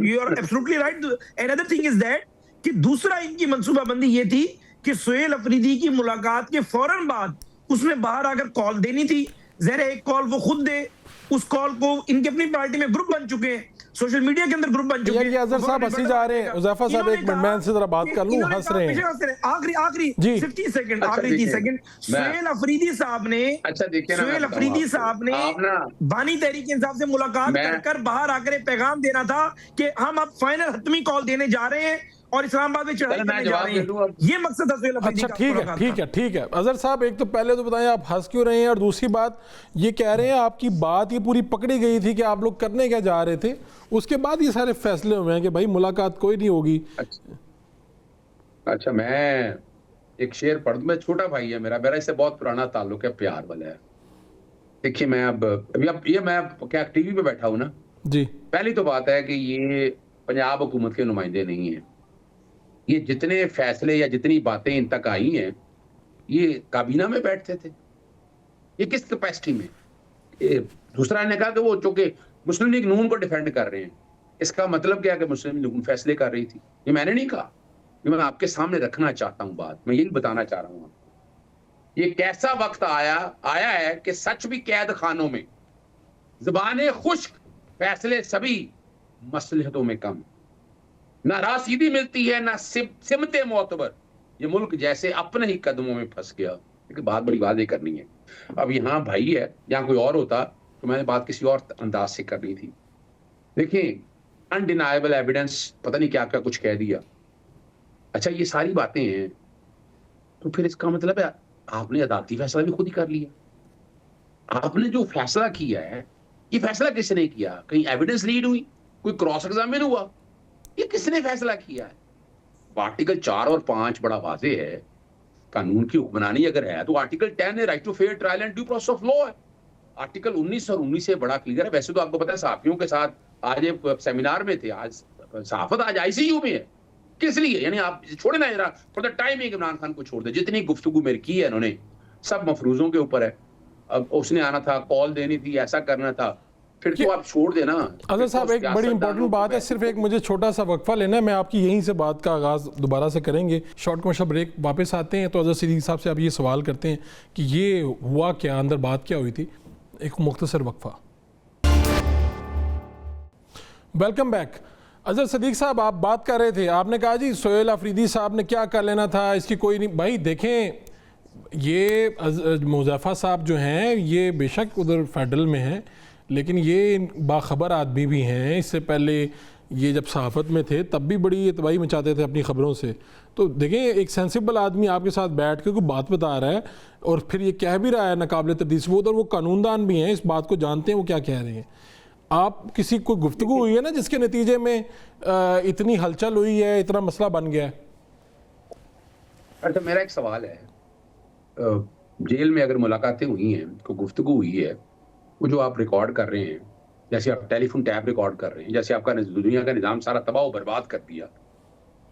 Speaker 2: you are absolutely right. Another thing is that कि दूसरा इनकी मंसूबाबंदी ये थी कि सुहेल अफरीदी की मुलाकात के फौरन बाद उसने बाहर आकर कॉल देनी थी। जरा एक कॉल वो खुद दे, उस कॉल को इनके अपनी पार्टी में ग्रुप बन चुके हैं, सोशल मीडिया के अंदर ग्रुप बन चुके हैं।
Speaker 1: अजहर साहब हंसी जा रहे हैं। उज़ैफा साहब एक मिनट मैं इनसे जरा बात कर लूं, हंस रहे हैं।
Speaker 2: आखिरी 50 सेकंड, आखिरी 30 सेकंड। सुहेल अफरीदी साहब ने, सुहेल अफरीदी साहब ने बानी तहरीक इंसाफ से मुलाकात कर बाहर आकर पैगाम देना था कि हम अब फाइनल हतमी कॉल देने जा रहे हैं और इस्लामाबाद में चढ़ाई
Speaker 3: चलो मैं
Speaker 2: करने जा
Speaker 3: जवाब
Speaker 2: रही
Speaker 3: दे
Speaker 2: है।
Speaker 3: दूं अब।
Speaker 2: ये मकसद था सुहेल अफरीदी
Speaker 1: अच्छा
Speaker 2: का
Speaker 1: ठीक है
Speaker 2: मुलाकात
Speaker 1: ठीक
Speaker 2: का।
Speaker 1: है ठीक है। अजहर साहब एक तो पहले तो बताएं आप हंस क्यों रहे हैं, और दूसरी बात ये कह रहे हैं आपकी बात ये पूरी पकड़ी गई थी कि आप लोग करने क्या जा रहे थे, उसके बाद ये सारे फैसले हुए हैं कि भाई मुलाकात कोई नहीं होगी।
Speaker 3: अच्छा मैं एक शेर पढ़ दूं। मैं, छोटा भाई है मेरा मेरा इससे बहुत पुराना ताल्लुक है, प्यार वाला है। देखिए मैं अब ये मैं क्या टीवी पे बैठा हूं ना,
Speaker 1: जी
Speaker 3: पहली तो बात है कि ये पंजाब हुकूमत के नुमाइंदे नहीं है। ये जितने फैसले या जितनी बातें इन तक आई हैं, ये काबीना में बैठते थे। ये किस कैपेसिटी में? ये दूसरा ने कहा कि वो चूंकि मुस्लिम लीग नून को डिफेंड कर रहे हैं, इसका मतलब क्या है कि मुस्लिम लीग नून फैसले कर रही थी? ये मैंने नहीं कहा, ये मैं आपके सामने रखना चाहता हूं। बात मैं यही बताना चाह रहा हूं। ये कैसा वक्त आया है कि सच भी कैद खानों में, ज़बाने खुश्क, फैसले सभी मसलहतों में कम। ना रासीदी मिलती है ना सिमते मोतबर, ये मुल्क जैसे अपने ही कदमों में फंस गया। लेकिन बात बड़ी वादे करनी है। अब यहाँ भाई है, यहाँ कोई और होता तो मैंने बात किसी और अंदाज से करनी थी। देखिए अनडिनाइबल एविडेंस, पता नहीं क्या क्या कुछ कह दिया। अच्छा ये सारी बातें हैं तो फिर इसका मतलब है आपने अदालती फैसला भी खुद ही कर लिया। आपने जो फैसला किया है, ये फैसला किसने किया? कहीं एविडेंस लीड हुई, कोई क्रॉस एग्जामिन हुआ? ये किसने फैसला किया है? आर्टिकल 4 और 5 बड़ा वाजे है। कानून की हुक्मरानी अगर है तो आर्टिकल 10 है, right to fair trial and due process of law है। आर्टिकल 19 और 19 से बड़ा क्लियर है। वैसे तो आपको पता है सहाफियों के साथ आज एक सेमिनार में थे, आज सहाफत आज आईसीयू में है। किस लिए? यानी आप छोड़े ना जरा for the time Imran Khan को छोड़ दे। जितनी गुफ्तगू मेरी की है इन्होंने, सब मफरूजों के ऊपर है। अब उसने आना था, कॉल देनी थी, ऐसा करना था, फिर तो आप छोड़ देना।
Speaker 1: अजहर साहब एक बड़ी इंपॉर्टेंट बात है, सिर्फ एक मुझे छोटा सा वक्फा लेना है, मैं आपकी यहीं से बात का आगाज़ दोबारा से करेंगे। शॉर्ट कमर्शियल ब्रेक वापस आते हैं तो अजहर सिद्दीकी साहब से आप ये सवाल करते हैं कि ये हुआ क्या, अंदर बात क्या हुई थी। एक मुख्तसर वक्फा। Welcome back. अजहर सिद्दीकी साहब आप बात कर रहे थे, आपने कहा जी सुहेल अफरीदी साहब ने क्या कर लेना था, इसकी कोई नहीं। भाई देखें, ये मुज़फ़्फ़र साहब जो हैं ये बेशक उधर फेडरल में हैं, लेकिन ये बाखबर आदमी भी हैं। इससे पहले ये जब सहाफ़त में थे तब भी बड़ी तबाही मचाते थे अपनी ख़बरों से। तो देखें एक सेंसिबल आदमी आपके साथ बैठ के कोई बात बता रहा है और फिर ये कह भी रहा है नाकाबिल तब्दील, वो उधर वो कानूनदान भी हैं, इस बात को जानते हैं वो क्या कह रहे हैं। आप किसी कोई गुफ्तगू हुई है ना जिसके नतीजे में इतनी हलचल हुई है, इतना मसला बन गया है?
Speaker 3: अच्छा मेरा एक सवाल है, जेल में अगर मुलाकातें हुई हैं, कोई गुफ्तगू हुई है, वो जो आप रिकॉर्ड कर रहे हैं, जैसे आप टेलीफोन टैब रिकॉर्ड कर रहे हैं, जैसे आपका दुनिया का निज़ाम सारा तबाह बर्बाद कर दिया।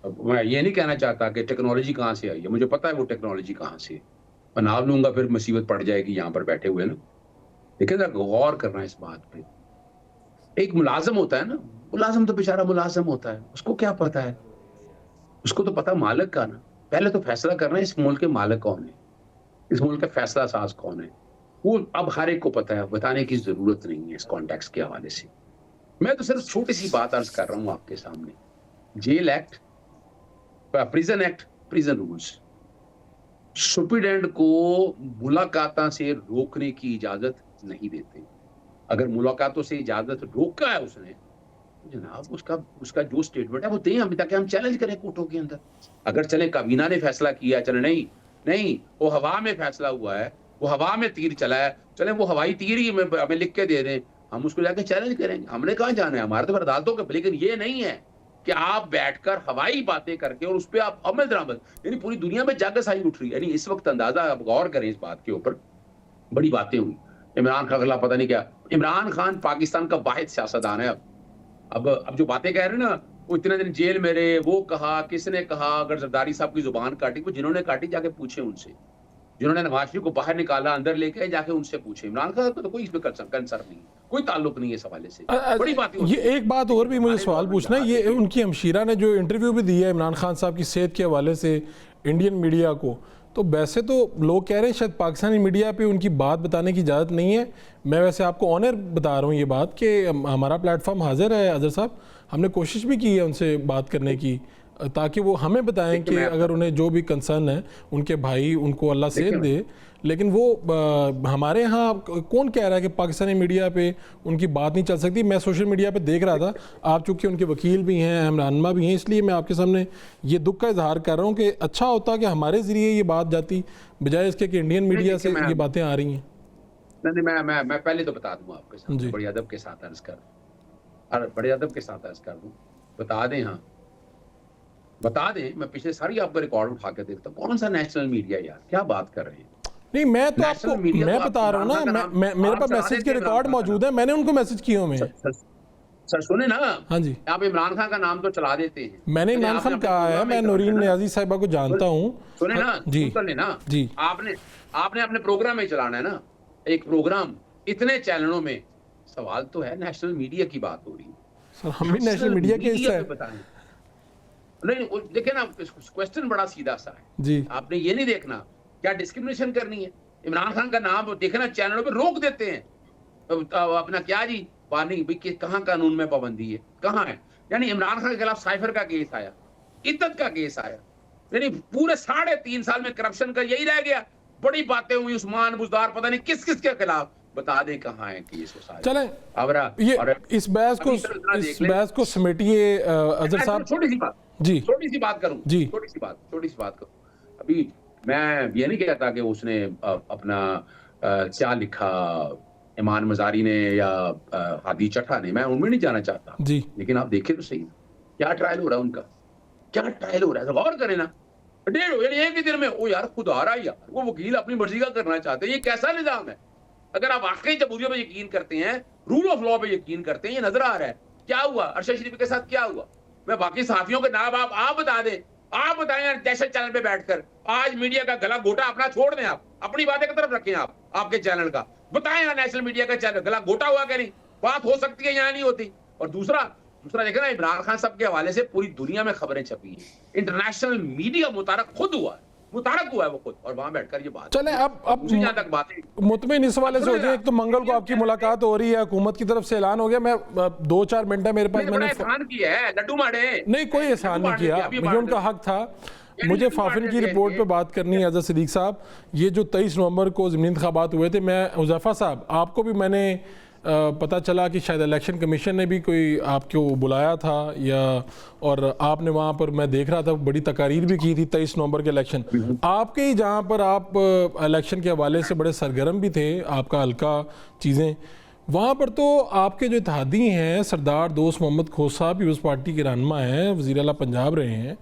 Speaker 3: अब मैं ये नहीं कहना चाहता कि टेक्नोलॉजी कहाँ से आई है, मुझे पता है वो टेक्नोलॉजी कहाँ से। मैं नाम लूंगा फिर मुसीबत पड़ जाएगी यहाँ पर बैठे हुए ना। लेकिन जरा गौर करना इस बात पे। एक मुलाजम होता है ना, मुलाजम तो बेचारा मुलाजम होता है, उसको क्या पता है? उसको तो पता मालिक का ना। पहले तो फैसला करना है इस मुल्क के मालिक कौन है, इस मुल्क का फैसला साज कौन है, वो अब हर एक को पता है, बताने की जरूरत नहीं है इस कॉन्टेक्स्ट के हवाले से। मैं तो सिर्फ छोटी सी बात अर्ज कर रहा हूं आपके सामने। Jail act, prison act, prison rules superintendent को मुलाकातों से रोकने की इजाजत नहीं देते। अगर मुलाकातों से इजाजत रोका है उसने, जनाब उसका जो स्टेटमेंट है वो दें हम, ताकि हम चैलेंज करें कोर्टों के अंदर। अगर चले काबीना ने फैसला किया, चले नहीं वो हवा में फैसला हुआ है, वो हवा में तीर चला है, चले वो हवाई तीर ही हमें लिख के दे दें, हम उसको जाके चैलेंज करेंगे। हमने कहाँ जाना है, हमारे तो अदालतों के। लेकिन ये नहीं है कि आप बैठकर हवाई बातें करके और उस पर आप अमल दरामद, यानी पूरी दुनिया में जागसाई उठ रही है। यानी इस वक्त अंदाजा, आप गौर करें इस बात के ऊपर, बड़ी बातें हुई। इमरान खान खिलाफ पता नहीं क्या, इमरान खान पाकिस्तान का वाहिद सियासतदान है। अब जो बातें कह रहे हैं ना, वो इतने दिन जेल में रहे, वो कहा, किसने कहा, अगर जरदारी साहब की जुबान काटी, वो जिन्होंने काटी जाके पूछे उनसे, जिन्होंने नवाज शरीफ को बाहर निकाला, अंदर लेके जाके उनसे पूछे। इमरान खान को तो कोई इसमें कंसर्न नहीं, कोई ताल्लुक नहीं है इस हवाले से। बड़ी बात
Speaker 1: ये एक बात और भी मुझे सवाल पूछना है, ये उनकी हमशीरा ने जो इंटरव्यू भी दिया है इमरान खान साहब की सेहत के हवाले से इंडियन मीडिया को, तो वैसे तो लोग कह रहे हैं शायद पाकिस्तानी मीडिया पे उनकी बात बताने की इजाज़त नहीं है। मैं वैसे आपको ऑनर बता रहा हूँ ये बात कि हमारा प्लेटफॉर्म हाजिर है अजहर साहब, हमने कोशिश भी की है उनसे बात करने की, ताकि वो हमें बताएं कि अगर उन्हें जो भी कंसर्न है उनके भाई उनको अल्लाह सेहत दे। लेकिन वो हमारे यहाँ कौन कह रहा है कि पाकिस्तानी मीडिया पे उनकी बात नहीं चल सकती। मैं सोशल मीडिया पे देख रहा था, आप चूँकि उनके वकील भी हैं, इमरानमा भी हैं, इसलिए मैं आपके सामने ये दुख का इजहार कर रहा हूँ कि अच्छा होता कि हमारे ज़रिए ये बात जाती, बजाय इसके कि इंडियन मीडिया से ये बातें आ रही हैं।
Speaker 3: नहीं, मैं पहले तो बता दूँ आपके साथ, बड़े अदब के साथ अर्ज कर दूँ, बड़े अदब के साथ अर्ज कर दूँ, बता दें। हाँ बता दें, मैं पिछले सारी आपका रिकॉर्ड उठा के देखता हूँ, कौन सा नेशनल मीडिया यार, क्या बात कर रहे हैं।
Speaker 1: नहीं, मैं तो आपको मैं बता रहा हूँ ना, मेरे पास मैसेज के रिकॉर्ड मौजूद है, मैंने उनको मैसेज किए हुए हैं।
Speaker 3: सर सुने ना,
Speaker 1: हाँ जी,
Speaker 3: आप इमरान खान का नाम तो चला देते हैं।
Speaker 1: मैंने इमरान खान कहा है, मैं नूरीन नियाजी साहिबा को जानता हूँ।
Speaker 3: सुने ना
Speaker 1: जी
Speaker 3: ना
Speaker 1: जी,
Speaker 3: आपने अपने प्रोग्राम में चलाना है ना, एक प्रोग्राम इतने चैनलों में, सवाल तो है नेशनल मीडिया की बात हो रही है
Speaker 1: सर, हम भी नेशनल मीडिया के हिस्सा है।
Speaker 3: नहीं देखे ना, क्वेश्चन बड़ा सीधा सा है
Speaker 1: जी,
Speaker 3: आपने ये नहीं देखना क्या डिस्क्रिमिनेशन करनी है। इमरान खान का नाम देखे ना, चैनलों पे रोक देते हैं, अपना क्या जी वार्निंग भी, कहाँ कानून में पाबंदी है, कहाँ है। यानी इमरान खान के खिलाफ साइफर का केस आया, इद्दत का केस आया, यानी पूरे 3.5 साल में करप्शन का यही रह गया। बड़ी बातें हुई उस्मान बुजदार, पता नहीं किस किस के खिलाफ, बता दे कहाँ है केस वो सारे।
Speaker 1: चलें ये इस बहस को समेटिए अजहर साहब।
Speaker 3: छोटी सी बात
Speaker 1: जी,
Speaker 3: छोटी सी बात करूं जी, छोटी सी बात करूं। अभी मैं ये नहीं कहता कि उसने अपना क्या लिखा ईमान मजारी ने या हादी चट्टा ने, मैं उनमें नहीं जाना चाहता
Speaker 1: जी,
Speaker 3: लेकिन आप देखें तो सही क्या ट्रायल हो रहा है उनका, क्या ट्रायल हो रहा है, गौर करें ना। 1.5 एक ही दिन में वो यार खुद आ रहा है यार, वो वकील अपनी मर्जी का करना चाहते हैं। ये कैसा निजाम है? अगर आप वाकई जमहूरियत पे यकीन करते हैं, रूल ऑफ लॉ पे यकीन करते हैं, ये नजर आ रहा है। क्या हुआ अरशद शरीफ के साथ, क्या हुआ? मैं बाकी सहाफियों के नाम आप बता दें, आप बताएं यार, दहशत चैनल पे बैठकर आज मीडिया का गला घोटा अपना छोड़ दें, आप अपनी बातें की तरफ रखें, आप आपके चैनल का बताएं यार, नेशनल मीडिया का चैनल गला घोटा हुआ क्या नहीं, बात हो सकती है यहाँ नहीं होती। और दूसरा देखे ना, इमरान खान साहब के हवाले से पूरी दुनिया में खबरें छपी हैं, इंटरनेशनल मीडिया मुतारक हुआ है वो खुद, और वहां बैठकर ये बात।
Speaker 1: चलें अब
Speaker 3: जहां तक बातें
Speaker 1: मुतमिन इस वाले से हो जाए। एक तो मंगल को आपकी मुलाकात हो रही है, हुकूमत की तरफ से ऐलान हो गया। मैं 2-4 मिनट है मेरे पास, मैंने
Speaker 3: एहसान किया है, लड्डू मारे
Speaker 1: नहीं, कोई एहसान नहीं किया, मुझे उनका हक था। मुझे फाफिन की रिपोर्ट पे बात करनी है। अजहर सिद्दीक साहब, ये जो 23 नवंबर को ज़मीनी इंतखाबात हुए थे, मैं हुज़ैफ़ा साहब आपको भी मैंने पता चला कि शायद इलेक्शन कमीशन ने भी कोई आपको बुलाया था या, और आपने वहाँ पर, मैं देख रहा था, बड़ी तकारीर भी की थी 23 नवंबर के इलेक्शन आपके ही, जहाँ पर आप इलेक्शन के हवाले से बड़े सरगर्म भी थे, आपका हल्का चीज़ें वहाँ पर। तो आपके जो इत्तेहादी हैं सरदार दोस्त मोहम्मद खोसा साहब, पीपल्स पार्टी के रहनुमा हैं, वज़ीर आला पंजाब रहे हैं,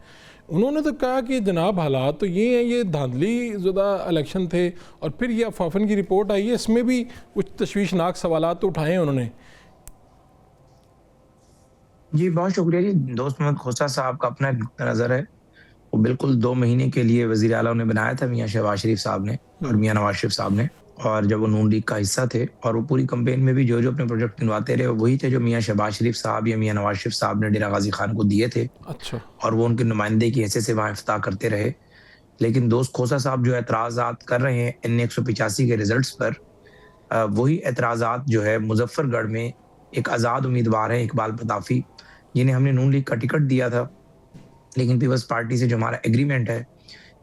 Speaker 1: उन्होंने तो कहा कि जनाब हालात तो ये हैं, ये धांधली ज़ुदा इलेक्शन थे। और फिर ये फाफन की रिपोर्ट आई है, इसमें भी कुछ तशवीशनाक सवालात तो उठाए हैं उन्होंने।
Speaker 2: जी बहुत शुक्रिया जी। दोस्त मोहम्मद खोसा साहब का अपना नज़र है, वो बिल्कुल 2 महीने के लिए वज़ीर आला उन्हें बनाया था मियाँ शहबाज शरीफ साहब ने और मियाँ नवाज शरीफ साहब ने, और जब वो नून लीग का हिस्सा थे, और वो पूरी कैंपेन में भी जो अपने प्रोजेक्ट गिनवाते रहे वही थे जो मियाँ शहबाज शरीफ साहब या मियाँ नवाज शरीफ साहब ने डेरा गाजी खान को दिए थे।
Speaker 1: अच्छा, और
Speaker 2: वो उनके नुमाइंदे की हैसियत से वहाँ इफ्ताह करते रहे। लेकिन दोस्त खोसा साहब जो एतराज़ात कर रहे हैं NA 185 के रिजल्ट्स पर, वही एतराज़ात जो है मुजफ्फरगढ़ में एक आज़ाद उम्मीदवार है इकबाल प्रताफी, जिन्हें हमने नून लीग का टिकट दिया था, लेकिन पीपल्स पार्टी से जो हमारा एग्रीमेंट है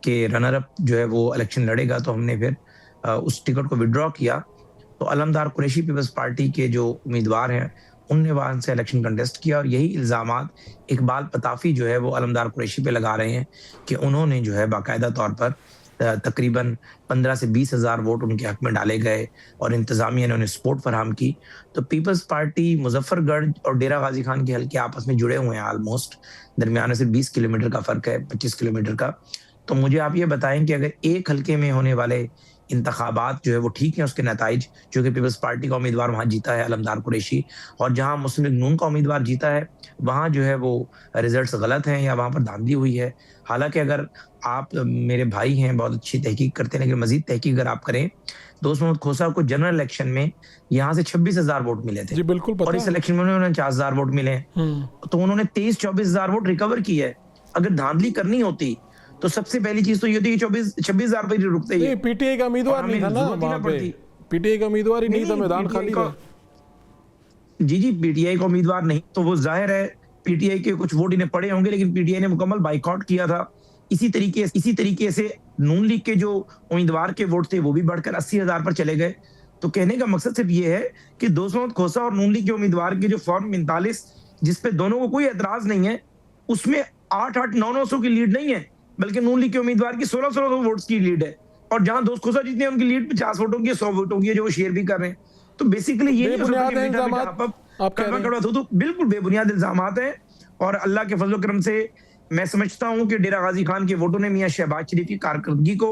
Speaker 2: कि रनर अप जो है वो इलेक्शन लड़ेगा, तो हमने फिर उस टिकट को विड्रॉ किया। तो अलमदार कुरैशी पीपल्स पार्टी के जो उम्मीदवार हैं उनने वहाँ से इलेक्शन कंटेस्ट किया, और यही इल्ज़ामात इकबाल प्रताफी जो है वो अलमदार कुरैशी पे लगा रहे हैं कि उन्होंने जो है बाकायदा तौर पर तकरीबन 15 से 20 हज़ार वोट उनके हक में डाले गए और इंतज़ामिया ने उन्हें सपोर्ट फराहम की। तो पीपल्स पार्टी मुजफ्फरगढ़ और डेरा गाजी खान के हल्के आपस में जुड़े हुए हैं, ऑलमोस्ट दरमियान से 20 किलोमीटर का फ़र्क है, 25 किलोमीटर का। तो मुझे आप ये बताएं कि अगर एक हल्के में होने वाले इंतखाबात जो है वो ठीक है, उसके नताइज, चूँकि पीपल्स पार्टी का उम्मीदवार वहाँ जीता है अलमदार कुरैशी, और जहाँ मुस्लिम लीग नून का उम्मीदवार जीता है वहाँ जो है वो रिजल्ट्स गलत हैं या वहाँ पर धांधली हुई है। हालांकि अगर आप मेरे भाई हैं, बहुत अच्छी तहकीक करते हैं, लेकिन मजीद तहकीक अगर आप करें, दोस्त मोहम्मद खोसा को जनरल इलेक्शन में यहाँ से 26,000 वोट मिले थे।
Speaker 1: जी बिल्कुल पता
Speaker 2: और इस इलेक्शन में उन्होंने 49,000 वोट मिले, तो उन्होंने 23-24,000 वोट रिकवर की है। अगर धांधली करनी होती तो सबसे पहली चीज तो ये होती कि 26,000 रुपए रुकते ही।
Speaker 1: पीटीआई का उम्मीदवार नहीं था ना वहाँ पे, पीटीआई का उम्मीदवार ही नहीं था, मैदान खाली था।
Speaker 2: जी पीटीआई का उम्मीदवार नहीं, तो वो जाहिर है पीटीआई के कुछ वोट इन्हें पड़े होंगे, लेकिन पीटीआई ने मुकम्मल बाइकआउट किया था। इसी तरीके से नून लीग के जो उम्मीदवार के वोट थे वो भी बढ़कर 80,000 पर चले गए। तो कहने का मकसद सिर्फ ये है कि दोस्त मोहम्मद खोसा और नून लीग के उम्मीदवार के जो फॉर्म 45, जिसपे दोनों को कोई एतराज नहीं है, उसमें 8-8, 900 की लीड नहीं है, बल्कि नून लीग के उम्मीदवार की 1600 वोट्स की लीड है। और जहां दोस्त खोसा जीतने हैं उनकी लीड 50 वोटों की है, 100 वोटों की है, जो वो शेयर भी कर रहे हैं। तो बेसिकली ये नहीं हो सकता कि मीठा मीठा आप कड़वा कड़वा तो बिल्कुल बेबुनियाद इल्जामात हैं। और अल्लाह के फजल करम से मैं समझता हूं कि डेरा गाजी खान के वोटों ने मियां शहबाज शरीफ की कारकर्दगी को,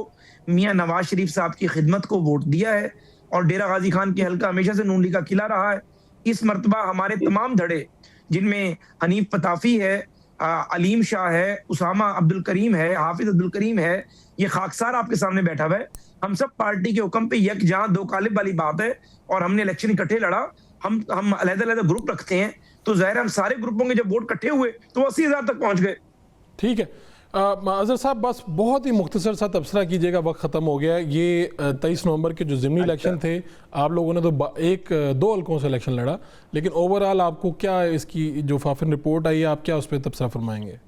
Speaker 2: मियां नवाज शरीफ साहब की खिदमत को वोट दिया है। और डेरा गाजी खान के हल्का हमेशा से नून लीग का किला रहा है। इस मर्तबा हमारे तमाम धड़े, जिनमें हनीफ पताफी है, अलीम शाह है, उसामा अब्दुल करीम है, हाफिज अब्दुल करीम है, ये खाकसार आपके सामने बैठा हुआ है। हम सब पार्टी के हुक्म पे यकजहां दो कालिब वाली बात है। और हमने इलेक्शन इकट्ठे लड़ा, हम अलग-अलग ग्रुप रखते हैं, तो जाहिर हम सारे ग्रुपों के जब वोट इकट्ठे हुए तो 80,000 तक पहुंच गए।
Speaker 1: ठीक है अजहर साहब, बस बहुत ही मुख्तसर सा तबसरा कीजिएगा, वक्त ख़त्म हो गया। ये 23 नवंबर के जो ज़िमनी इलेक्शन थे, आप लोगों ने तो 1-2 हल्कों से इलेक्शन लड़ा, लेकिन ओवरऑल आपको क्या इसकी जो फाफिन रिपोर्ट आई है, आप क्या उस पर तबसरा फरमाएंगे?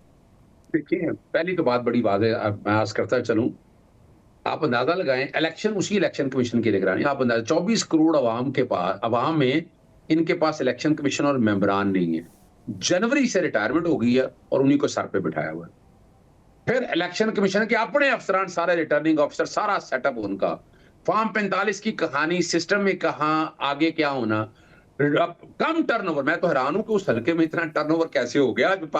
Speaker 3: देखिए, पहली तो बात बड़ी बात है, मैं आज करता चलूँ, आप अंदाजा लगाएं, इलेक्शन उसी इलेक्शन कमीशन की निगरानी, आप अंदाजा 24 करोड़ अवाम में इनके पास इलेक्शन कमीशन और मेंबरान नहीं है। जनवरी से रिटायरमेंट हो गई है और उन्हीं को सर पे बिठाया हुआ है। फिर इलेक्शन कमीशन के अपने अफसरान, सारे रिटर्निंग ऑफिसर, सारा सेटअप उनका। फॉर्म 45 की कहानी, सिस्टम में कहाँ आगे क्या होना, कम टर्नओवर। मैं तो हैरान हूं कि उस हल्के में इतना टर्नओवर कैसे हो गया जब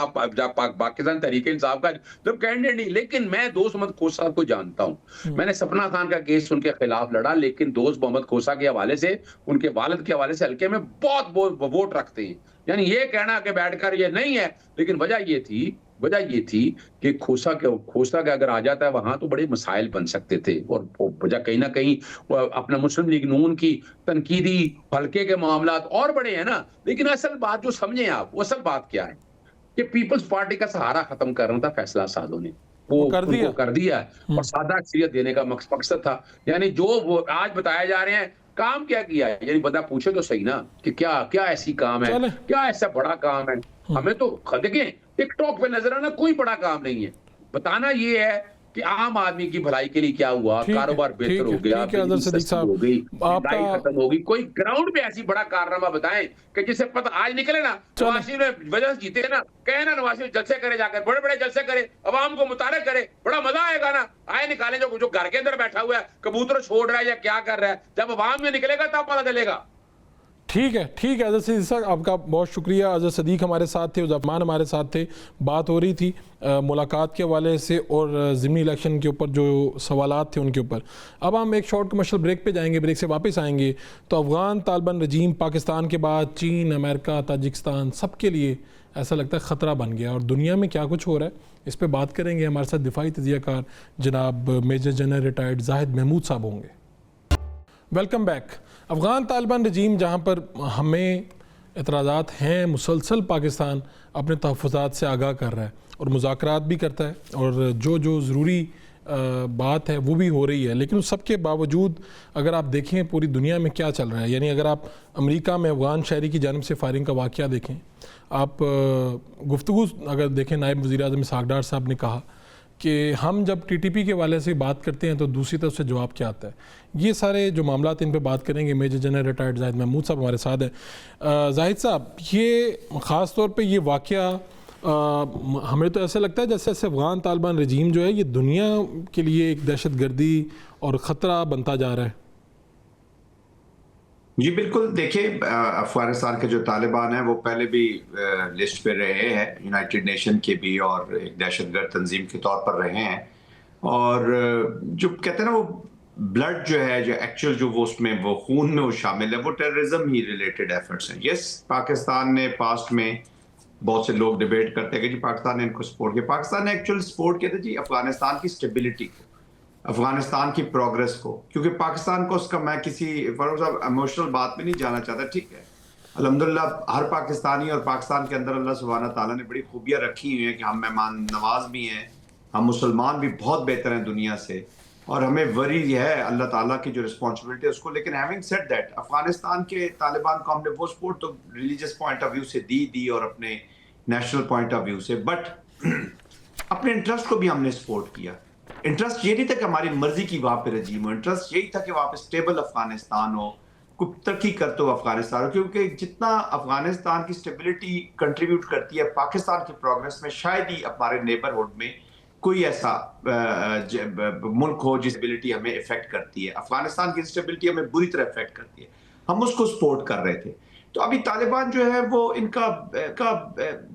Speaker 3: पाकिस्तान तहरीक इंसाफ का जब कैंडिडेट नहीं। लेकिन मैं दोस्त मोहम्मद खोसा साहब को जानता हूं, मैंने सपना खान का केस उनके खिलाफ लड़ा, लेकिन दोस्त मोहम्मद खोसा के हवाले से, उनके वालिद के हवाले से हल्के में बहुत वोट रखते हैं। यानी ये कहना कि बैठकर ये नहीं है, लेकिन वजह ये थी कि खोसा के अगर आ जाता है वहां तो बड़े मसाइल बन सकते थे। और वजह कहीं ना कहीं अपना मुस्लिम लीग नून की तनकीदी हल्के के मामला और बड़े हैं ना। लेकिन असल बात जो समझें आप, वो असल बात क्या है कि पीपल्स पार्टी का सहारा खत्म करना था फैसला सादों ने, वो कर दिया और सादा अक्सरियत देने का मकसद था। यानी जो वो आज बताए जा रहे हैं, काम क्या किया है, यानी बंदा पूछे तो सही ना कि क्या ऐसी काम है, क्या ऐसा बड़ा काम है। हमें तो देखें, टिकटॉक पे नजर आना कोई बड़ा काम नहीं है, बताना ये है कि आम आदमी की भलाई के लिए क्या हुआ, कारोबार बेहतर हो गया, हो गई, खत्म होगी। कोई ग्राउंड पे ऐसी बड़ा कारनामा बताएं कि जिससे पता आज निकले ना नवाज शरीफ वजह से जीते ना, कहे ना नवाज शरीफ जलसे करे, जाकर बड़े बड़े जलसे करे, अवाम को मुतारिफ करे, बड़ा मजा आएगा ना। आए निकाले जो घर के अंदर बैठा हुआ है, कबूतर छोड़ रहा है या क्या कर रहा है, जब अवाम में निकलेगा तब पता चलेगा।
Speaker 1: ठीक है अजहर सदीक साहब, आपका बहुत शुक्रिया। अजहर सदीक हमारे साथ थे, उज़मान हमारे साथ थे, बात हो रही थी मुलाकात के हवाले से और ज़िमनी इलेक्शन के ऊपर जो सवालात थे उनके ऊपर। अब हम एक शॉर्ट कमर्शियल ब्रेक पे जाएंगे, ब्रेक से वापस आएंगे तो अफ़गान तालिबान रजीम पाकिस्तान के बाद चीन, अमेरिका, ताजिकिस्तान सबके लिए ऐसा लगता है ख़तरा बन गया, और दुनिया में क्या कुछ हो रहा है इस पर बात करेंगे। हमारे साथ दिफाई तजियाकार जनाब major general retired Zahid Mahmood साहब होंगे। Welcome back. Afghan Taliban regime जहाँ पर हमें एतराज़ात हैं, मुसलसल पाकिस्तान अपने तहफ़्फ़ुज़ात से आगाह कर रहा है और मुज़ाकरात भी करता है, और जो ज़रूरी बात है वो भी हो रही है। लेकिन उस सब के बावजूद अगर आप देखें पूरी दुनिया में क्या चल रहा है, यानी अगर आप अमेरिका में अफ़गान शहरी की जानिब से फायरिंग का वाक़या देखें, आप गुफ्तगू अगर देखें, नायब वज़ीर-ए-आज़म इसहाक़ डार साहब ने कहा कि हम जब टीटीपी के वाले से बात करते हैं तो दूसरी तरफ से जवाब क्या आता है। ये सारे जो मामला इन पे बात करेंगे। Major general retired Zahid Mahmood साहब हमारे साथ हैं। जाहिद साहब, ये ख़ास तौर पे ये वाक़या हमें तो ऐसा लगता है जैसे अफ़गान तालिबान रजीम जो है ये दुनिया के लिए एक दहशतगर्दी और ख़तरा बनता जा रहा है।
Speaker 4: जी बिल्कुल, देखिए अफगानिस्तान के जो तालिबान हैं वो पहले भी लिस्ट पे रहे हैं, यूनाइटेड नेशन के भी, और एक दहशतगर्द तंजीम के तौर पर रहे हैं। और जो कहते हैं ना, वो ब्लड जो है, जो एक्चुअल जो वो उसमें वो खून में वो शामिल है, वो टेररिज्म ही रिलेटेड एफर्ट्स हैं। यस, पाकिस्तान ने पास्ट में बहुत से लोग डिबेट करते हैं कि जी पाकिस्तान ने इनको सपोर्ट किया। पाकिस्तान ने एक्चुअल सपोर्ट किया था जी अफगानिस्तान की स्टेबिलिटी को, अफगानिस्तान की प्रोग्रेस को, क्योंकि पाकिस्तान को उसका, मैं किसी फारूक साहब इमोशनल बात में नहीं जाना चाहता, ठीक है, अल्हम्दुलिल्लाह हर पाकिस्तानी और पाकिस्तान के अंदर अल्लाह सुब्हाना ताला ने बड़ी खूबियां रखी हुई हैं कि हम मेहमान नवाज भी हैं, हम मुसलमान भी बहुत बेहतर हैं दुनिया से, और हमें वरी है अल्लाह ताला की जो रिस्पॉन्सिबिलिटी है उसको। लेकिन हैविंग सेड दैट, अफगानिस्तान के तालिबान को हमने वो सपोर्ट तो रिलीजियस पॉइंट ऑफ व्यू से दी और अपने नेशनल पॉइंट ऑफ व्यू से, बट अपने इंटरेस्ट को भी हमने सपोर्ट किया। इंटरेस्ट ये नहीं था कि हमारी मर्जी की वहां पे रजीम हो, इंटरेस्ट यही था कि वहां पे स्टेबल अफगानिस्तान हो, कुछ तरक्की करते हो अफगानिस्तान हो, क्योंकि जितना अफगानिस्तान की स्टेबिलिटी कंट्रीब्यूट करती है पाकिस्तान की प्रोग्रेस में, शायद ही हमारे नेबरहुड में कोई ऐसा मुल्क हो जिस स्टेबिलिटी हमें इफेक्ट करती है। अफगानिस्तान की स्टेबिलिटी हमें बुरी तरह इफेक्ट करती है, हम उसको सपोर्ट कर रहे थे। तो अभी तालिबान जो है वो इनका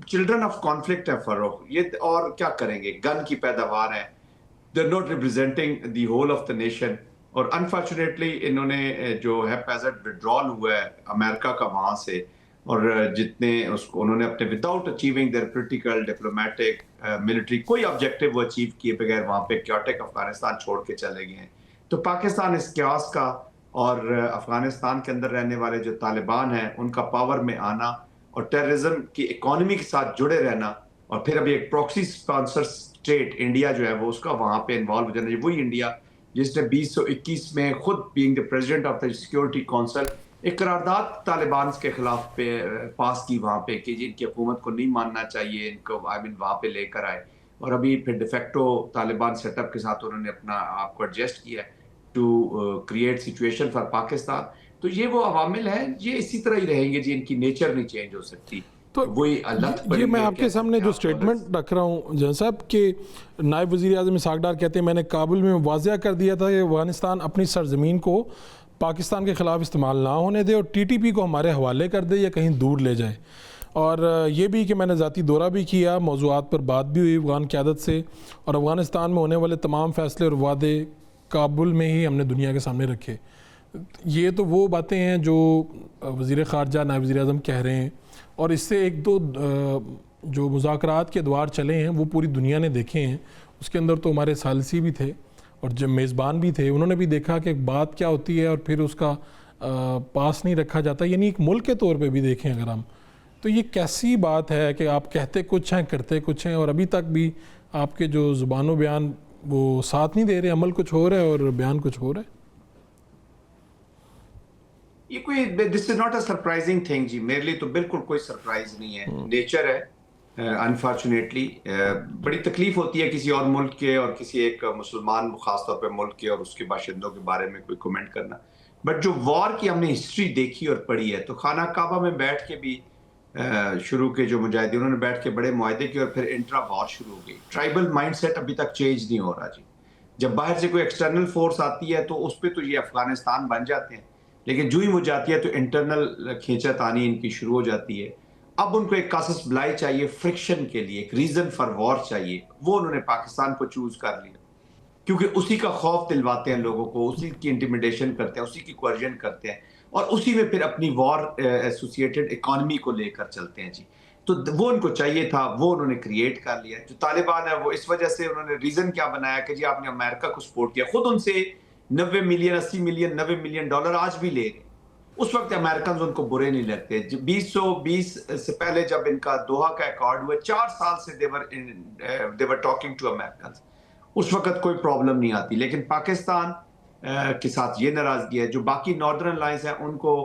Speaker 4: चिल्ड्रन ऑफ कॉन्फ्लिक्ट है फरोख, ये और क्या करेंगे, गन की पैदावार है, they are not representing the whole of the nation. और अनफॉर्चुनेटली इन्होंने जो है पैजेंट विड्रॉल हुआ है अमेरिका का वहां से, और जितने उसको उन्होंने अपने without achieving their political diplomatic military कोई ऑब्जेक्टिव वो अचीव किए बगैर वहां पे क्योटिक अफगानिस्तान छोड़ के चले गए हैं। तो पाकिस्तान इस क्यास का और अफगानिस्तान के अंदर रहने वाले जो तालिबान हैं उनका पावर में आना और टेररिज्म की इकोनॉमी के साथ जुड़े रहना, और फिर अभी एक प्रॉक्सी स्पॉन्सर स्टेट इंडिया जो है वो उसका वहां पे इन्वॉल्व हो जाना, वही इंडिया जिसने 2021 में खुद being the president of the security council एक करारदाद तालिबान के खिलाफ पास की वहां पे कि इनकी हुकूमत को नहीं मानना चाहिए, इनको वहां पे लेकर आए, और अभी फिर डिफेक्टो तालिबान सेटअप के साथ उन्होंने अपना आप को एडजस्ट किया to create situation for Pakistan. तो ये वो अवामिल हैं, ये इसी तरह ही रहेंगे जी, इनकी नेचर नहीं चेंज हो सकती।
Speaker 1: तो ये मैं आपके सामने जो स्टेटमेंट रख रहा हूँ जन साहब के नायब वज़ीर आज़म इसहाक़ डार कहते हैं मैंने काबुल में वाज़िया कर दिया था कि अफ़गानिस्तान अपनी सरज़मीन को पाकिस्तान के ख़िलाफ़ इस्तेमाल ना होने दे और TTP को हमारे हवाले कर दे या कहीं दूर ले जाए। और ये भी कि मैंने ज़ाती दौरा भी किया, मौज़ूआत पर बात भी हुई अफ़गान क़यादत से, और अफ़गानिस्तान में होने वाले तमाम फ़ैसले और वादे काबुल में ही हमने दुनिया के सामने रखे। ये तो वो बातें हैं जो वज़ीर ख़ारजा नायब वज़ीर आज़म कह रहे हैं, और इससे एक दो जो मुज़ाकरात के द्वार चले हैं वो पूरी दुनिया ने देखे हैं। उसके अंदर तो हमारे सालसी भी थे और जब मेज़बान भी थे, उन्होंने भी देखा कि बात क्या होती है और फिर उसका पास नहीं रखा जाता, यानी एक मुल्क के तौर पे भी देखें अगर हम, तो ये कैसी बात है कि आप कहते कुछ हैं करते कुछ हैं, और अभी तक भी आपके जो ज़ुबानो बयान वो साथ नहीं दे रहे, अमल कुछ हो रहा है और बयान कुछ हो रहा है।
Speaker 4: ये कोई this is not a surprising thing जी, मेरे लिए तो बिल्कुल कोई सरप्राइज नहीं है, नेचर है। अनफॉर्चुनेटली बड़ी तकलीफ होती है किसी और मुल्क के और किसी एक मुसलमान खासतौर पे मुल्क के और उसके बाशिंदों के बारे में कोई कमेंट करना, बट जो वॉर की हमने हिस्ट्री देखी और पढ़ी है, तो खाना काबा में बैठ के भी शुरू के जो मुजाहिदीन उन्होंने बैठ के बड़े मुआहदे किए और फिर इंट्रा वॉर शुरू हो गई। ट्राइबल माइंडसेट अभी तक चेंज नहीं हो रहा जी। जब बाहर से कोई एक्सटर्नल फोर्स आती है तो उस पर तो ये अफगानिस्तान बन जाते हैं, लेकिन जो ही हो जाती है तो इंटरनल खींचातानी इनकी शुरू हो जाती है। अब उनको एक कासस बिलाई चाहिए फ्रिक्शन के लिए, एक रीजन फॉर वॉर चाहिए, वो उन्होंने पाकिस्तान को चूज कर लिया क्योंकि उसी का खौफ दिलवाते हैं लोगों को, उसी की इंटिमिडेशन करते हैं, उसी की कोर्जन करते हैं और उसी में फिर अपनी वॉर एसोसिएटेड इकोनॉमी को लेकर चलते हैं जी। तो वो उनको चाहिए था, वो उन्होंने क्रिएट कर लिया। जो तालिबान है वो इस वजह से उन्होंने रीजन क्या बनाया कि जी आपने अमेरिका को सपोर्ट किया, खुद उनसे 90 मिलियन 80 मिलियन 90 मिलियन डॉलर आज भी ले रहे। उस वक्त अमेरिकन उनको बुरे नहीं लगते। 2020 से पहले जब इनका दोहा का अकॉर्ड हुआ, 4 साल से दे वर टॉकिंग टू अमेरिकन, उस वक्त कोई प्रॉब्लम नहीं आती। लेकिन पाकिस्तान के साथ ये नाराजगी है। जो बाकी नॉर्दर्न अलायंस है उनको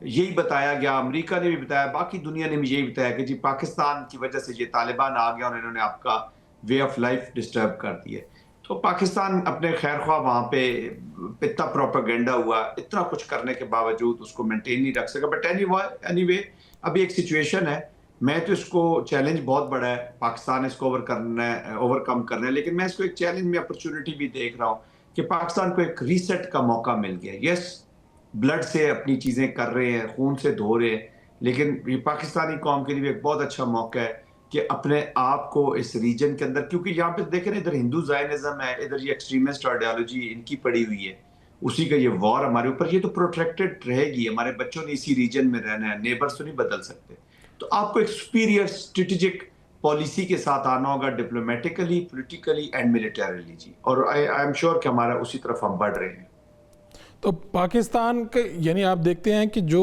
Speaker 4: यही बताया गया, अमेरिका ने भी बताया, बाकी दुनिया ने भी यही बताया कि जी पाकिस्तान की वजह से ये तालिबान आ गया और इन्होंने आपका वे ऑफ लाइफ डिस्टर्ब कर दिए। तो पाकिस्तान अपने खैर ख्वाह वहाँ पे इतना प्रोपेगेंडा हुआ, इतना कुछ करने के बावजूद उसको मेंटेन नहीं रख सका। बट एनीवे अभी एक सिचुएशन है, मैं तो इसको चैलेंज बहुत बड़ा है, पाकिस्तान इसको ओवरकम करना है, लेकिन मैं इसको एक चैलेंज में अपॉर्चुनिटी भी देख रहा हूँ कि पाकिस्तान को एक रीसेट का मौका मिल गया। यस, ब्लड से अपनी चीज़ें कर रहे हैं, खून से धो रहे हैं, लेकिन ये पाकिस्तानी कौम के लिए एक बहुत अच्छा मौका है कि अपने आप को इस रीजन के अंदर, क्योंकि यहाँ पे देखें इधर हिंदू ज़ायनिज़्म है, इधर ये एक्सट्रीमिस्ट आइडियोलॉजी इनकी पड़ी हुई है, उसी का ये वॉर हमारे ऊपर, ये तो प्रोटेक्टेड रहेगी। हमारे बच्चों ने इसी रीजन में रहना है, नेबर्स तो नहीं बदल सकते। तो आपको एक सुपीरियर स्ट्रेटेजिक पॉलिसी के साथ आना होगा, डिप्लोमेटिकली, पॉलिटिकली एंड मिलिटरीली जी। और आई एम श्योर कि हमारा उसी तरफ हम बढ़ रहे हैं।
Speaker 1: तो पाकिस्तान के यानी आप देखते हैं कि जो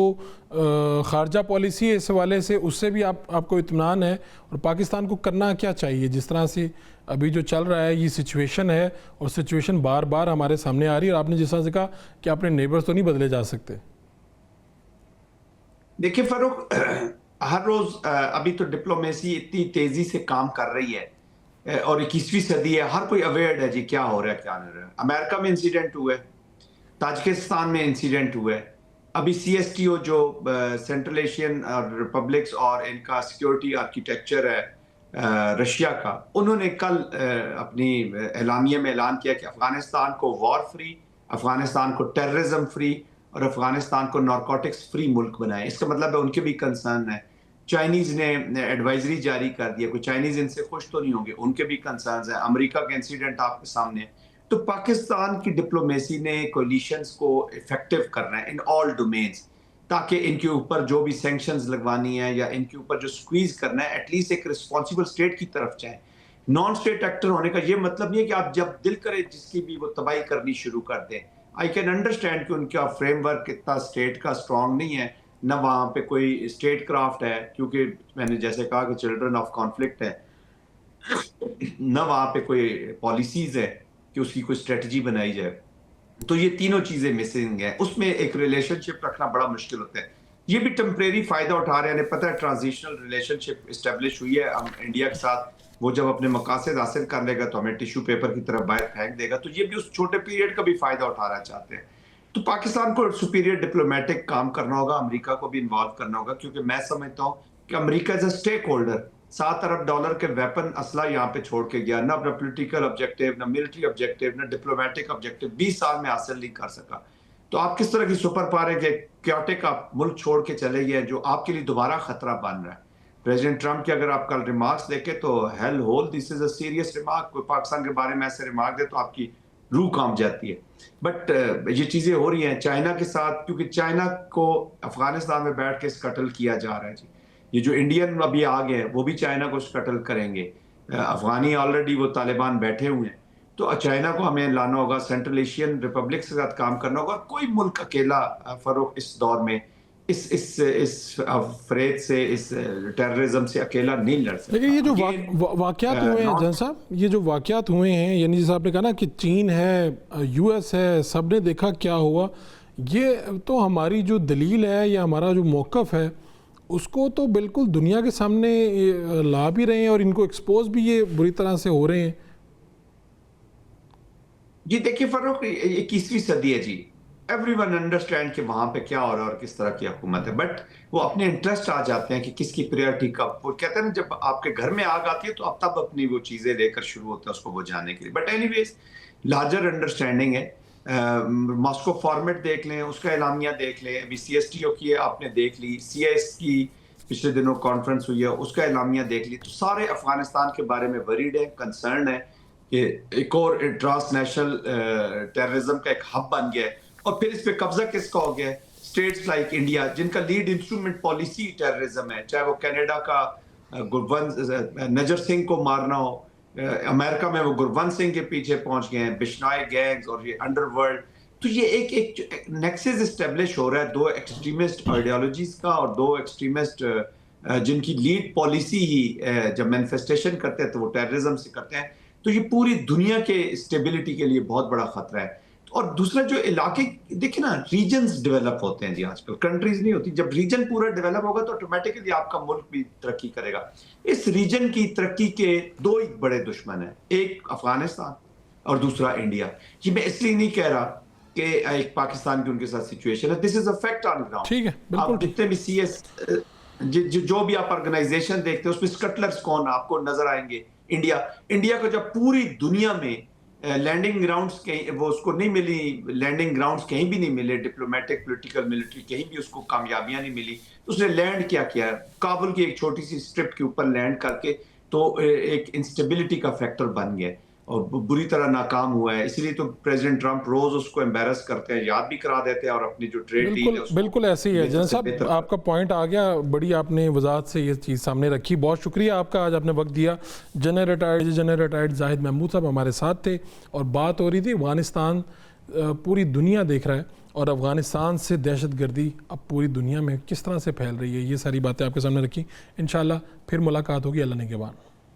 Speaker 1: खारजा पॉलिसी है इस हवाले से, उससे भी आपको इत्मीनान है, और पाकिस्तान को करना क्या चाहिए जिस तरह से अभी जो चल रहा है ये सिचुएशन है, और सिचुएशन बार बार हमारे सामने आ रही है, और आपने जिस तरह से कहा कि अपने नेबर्स तो नहीं बदले जा सकते।
Speaker 4: देखिए फरूक, हर रोज अभी तो डिप्लोमेसी इतनी तेजी से काम कर रही है और 21वीं सदी है, हर कोई अवेयर है जी क्या हो रहा है क्या नहीं हो रहा है। अमेरिका में इंसिडेंट हुआ है, ताजिकिस्तान में इंसिडेंट हुआ है, अभी CSTO जो सेंट्रल एशियन रिपब्लिक्स और इनका सिक्योरिटी आर्किटेक्चर है रशिया का, उन्होंने कल अपनी एलानिये में ऐलान किया कि अफगानिस्तान को वॉर फ्री, अफगानिस्तान को टेररिज्म फ्री और अफगानिस्तान को नारकोटिक्स फ्री मुल्क बनाए। इसका मतलब है उनके भी कंसर्न है। चाइनीज ने एडवाइजरी जारी कर दिया, कोई चाइनीज इनसे खुश तो नहीं होंगे, उनके भी कंसर्न है। अमेरिका का इंसिडेंट आपके सामने है। तो पाकिस्तान की डिप्लोमेसी ने कोलिशंस को इफेक्टिव करना है इन ऑल डोमेन्स, ताकि इनके ऊपर जो भी सैंक्शंस लगवानी है या इनके ऊपर जो स्क्वीज करना है, एटलीस्ट एक रिस्पॉन्सिबल स्टेट की तरफ जाए। नॉन स्टेट एक्टर होने का ये मतलब नहीं है कि आप जब दिल करे जिसकी भी वो तबाही करनी शुरू कर दें। आई कैन अंडरस्टैंड कि उनका फ्रेमवर्क इतना स्टेट का स्ट्रांग नहीं है, न वहाँ पे कोई स्टेट क्राफ्ट है, क्योंकि मैंने जैसे कहा कि चिल्ड्रन ऑफ कॉन्फ्लिक्ट है, न वहाँ पे कोई पॉलिसीज है कि उसकी कोई स्ट्रेटजी बनाई जाए। तो ये तीनों चीजें मिसिंग है, उसमें एक रिलेशनशिप रखना बड़ा मुश्किल होता है। ये भी टेम्परेरी फायदा उठा रहे हैं, पता है ट्रांजिशनल रिलेशनशिप इस्टेब्लिश हुई है इंडिया के साथ। वो जब अपने मकासद हासिल कर लेगा तो हमें टिश्यू पेपर की तरफ बाहर फेंक देगा, तो ये भी उस छोटे पीरियड का भी फायदा उठाना चाहते हैं। तो पाकिस्तान को सुपीरियर डिप्लोमेटिक काम करना होगा, अमेरिका को भी इन्वॉल्व करना होगा, क्योंकि मैं समझता हूँ कि America as a stakeholder $7 अरब के वेपन असला यहाँ पे छोड़ के गया, ना अपना पॉलिटिकल ऑब्जेक्टिव, ना मिलिट्री ऑब्जेक्टिव, ना डिप्लोमेटिक ऑब्जेक्टिव 20 साल में हासिल नहीं कर सका। तो आप किस तरह की सुपर पावर है कि क्योटिक आप मुल्क छोड़ के चले गए, जो आपके लिए दोबारा खतरा बन रहा है। प्रेसिडेंट ट्रंप के अगर आप कल रिमार्क्स देखें तो hell hole, this is a serious remark. कोई पाकिस्तान के बारे में ऐसे रिमार्क दे तो आपकी रूह कांप जाती है। बट ये चीजें हो रही हैं चाइना के साथ, क्योंकि चाइना को अफगानिस्तान में बैठ के स्कटल किया जा रहा है जी। ये जो इंडियन अभी आ गए वो भी चाइना को स्कटल करेंगे। अफगानी ऑलरेडी वो तालिबान बैठे हुए हैं, तो चाइना को हमें लाना होगा, सेंट्रल एशियन रिपब्लिक के साथ काम करना होगा। कोई मुल्क अकेला फरोख इस दौर में इस अफरेद से, इस टेररिज्म से अकेला नहीं लड़ सकता।
Speaker 1: लेकिन ये जो वाकयात हुए हैं जन साहब, ये जो वाकयात हुए हैं, यानी जैसे आपने कहा ना कि चीन है, US है, सब ने देखा क्या हुआ, ये तो हमारी जो दलील है या हमारा जो मौक़िफ़ है उसको तो बिल्कुल दुनिया के सामने ला भी रहे हैं और इनको एक्सपोज भी ये बुरी तरह से हो रहे हैं।
Speaker 4: जी देखिए फरूक, 21वीं सदी है जी, एवरीवन अंडरस्टैंड कि वहां पे क्या हो रहा है और किस तरह की हुकूमत है, बट वो अपने इंटरेस्ट आ जाते हैं कि किसकी प्रायोरिटी कब। वो कहते हैं ना, जब आपके घर में आग आती है तो आप तब अपनी वो चीजें लेकर शुरू होते हैं उसको बुझाने के लिए। बट एनीवेज लार्जर अंडरस्टैंडिंग है। मॉस्को फॉर्मेट देख लें, उसका एलामिया देख लें, अभी CSTO की आपने देख ली, CIS की पिछले दिनों कॉन्फ्रेंस हुई है, उसका एलामिया देख ली, तो सारे अफगानिस्तान के बारे में वरीड है, कंसर्न है कि एक और ट्रांसनेशनल टेररिज्म का एक हब बन गया है। और फिर इस पे कब्जा किसका हो गया है? स्टेट्स लाइक इंडिया, जिनका लीड इंस्ट्रूमेंट पॉलिसी टेररिज्म है, चाहे वो कनाडा का नजर सिंह को मारना हो, अमेरिका में वो गुरवंत सिंह के पीछे पहुंच गए हैं, बिश्नोई गैंग्स और ये अंडरवर्ल्ड। तो ये एक नेक्सस एस्टेब्लिश हो रहा है दो एक्सट्रीमिस्ट आइडियोलॉजीज का और दो एक्सट्रीमिस्ट जिनकी लीड पॉलिसी ही जब मैनिफेस्टेशन करते हैं तो वो टेररिज्म से करते हैं। तो ये पूरी दुनिया के स्टेबिलिटी के लिए बहुत बड़ा खतरा है। और दूसरा जो इलाके देखिए ना, रीजन्स डेवलप होते हैं जी आजकल, कंट्रीज नहीं होती। जब रीजन पूरा डेवलप होगा तो ऑटोमेटिकली आपका मुल्क भी तरक्की करेगा। इस रीजन की तरक्की के दो ही बड़े दुश्मन हैं, एक अफगानिस्तान और दूसरा इंडिया। ये मैं इसलिए नहीं कह रहा कि एक पाकिस्तान की उनके साथ सिचुएशन है, this is a fact on ground.
Speaker 1: ठीक है, बिल्कुल।
Speaker 4: आप जितने भी CS जो भी आप ऑर्गेनाइजेशन देखते हैं उसमें स्कटलर्स कौन आपको नजर आएंगे? इंडिया को जब पूरी दुनिया में लैंडिंग ग्राउंड्स कहीं वो उसको नहीं मिली, लैंडिंग ग्राउंड्स कहीं भी नहीं मिले, डिप्लोमेटिक पॉलिटिकल मिलिट्री कहीं भी उसको कामयाबियां नहीं मिली, तो उसने लैंड क्या किया? काबुल की एक छोटी सी स्ट्रिप के ऊपर लैंड करके तो एक इंस्टेबिलिटी का फैक्टर बन गया और बुरी तरह नाकाम हुआ है। इसलिए तो प्रेसिडेंट ट्रंप रोज उसको एम्बेरस करते हैं, याद भी करा देते हैं और अपनी जो ट्रेड डील है
Speaker 1: बिल्कुल ऐसे ही है। जनरल साहब, आपका पॉइंट आ गया, बड़ी आपने वजाहत से ये चीज़ सामने रखी। बहुत शुक्रिया आपका, आज आपने वक्त दिया। जनरल रिटायर्ड जाहिद महमूद साहब हमारे साथ थे और बात हो रही थी अफगानिस्तान पूरी दुनिया देख रहा है और अफगानिस्तान से दहशतगर्दी अब पूरी दुनिया में किस तरह से फैल रही है, ये सारी बातें आपके सामने रखी। इंशाल्लाह फिर मुलाकात होगी अल्लाह ने के बाद।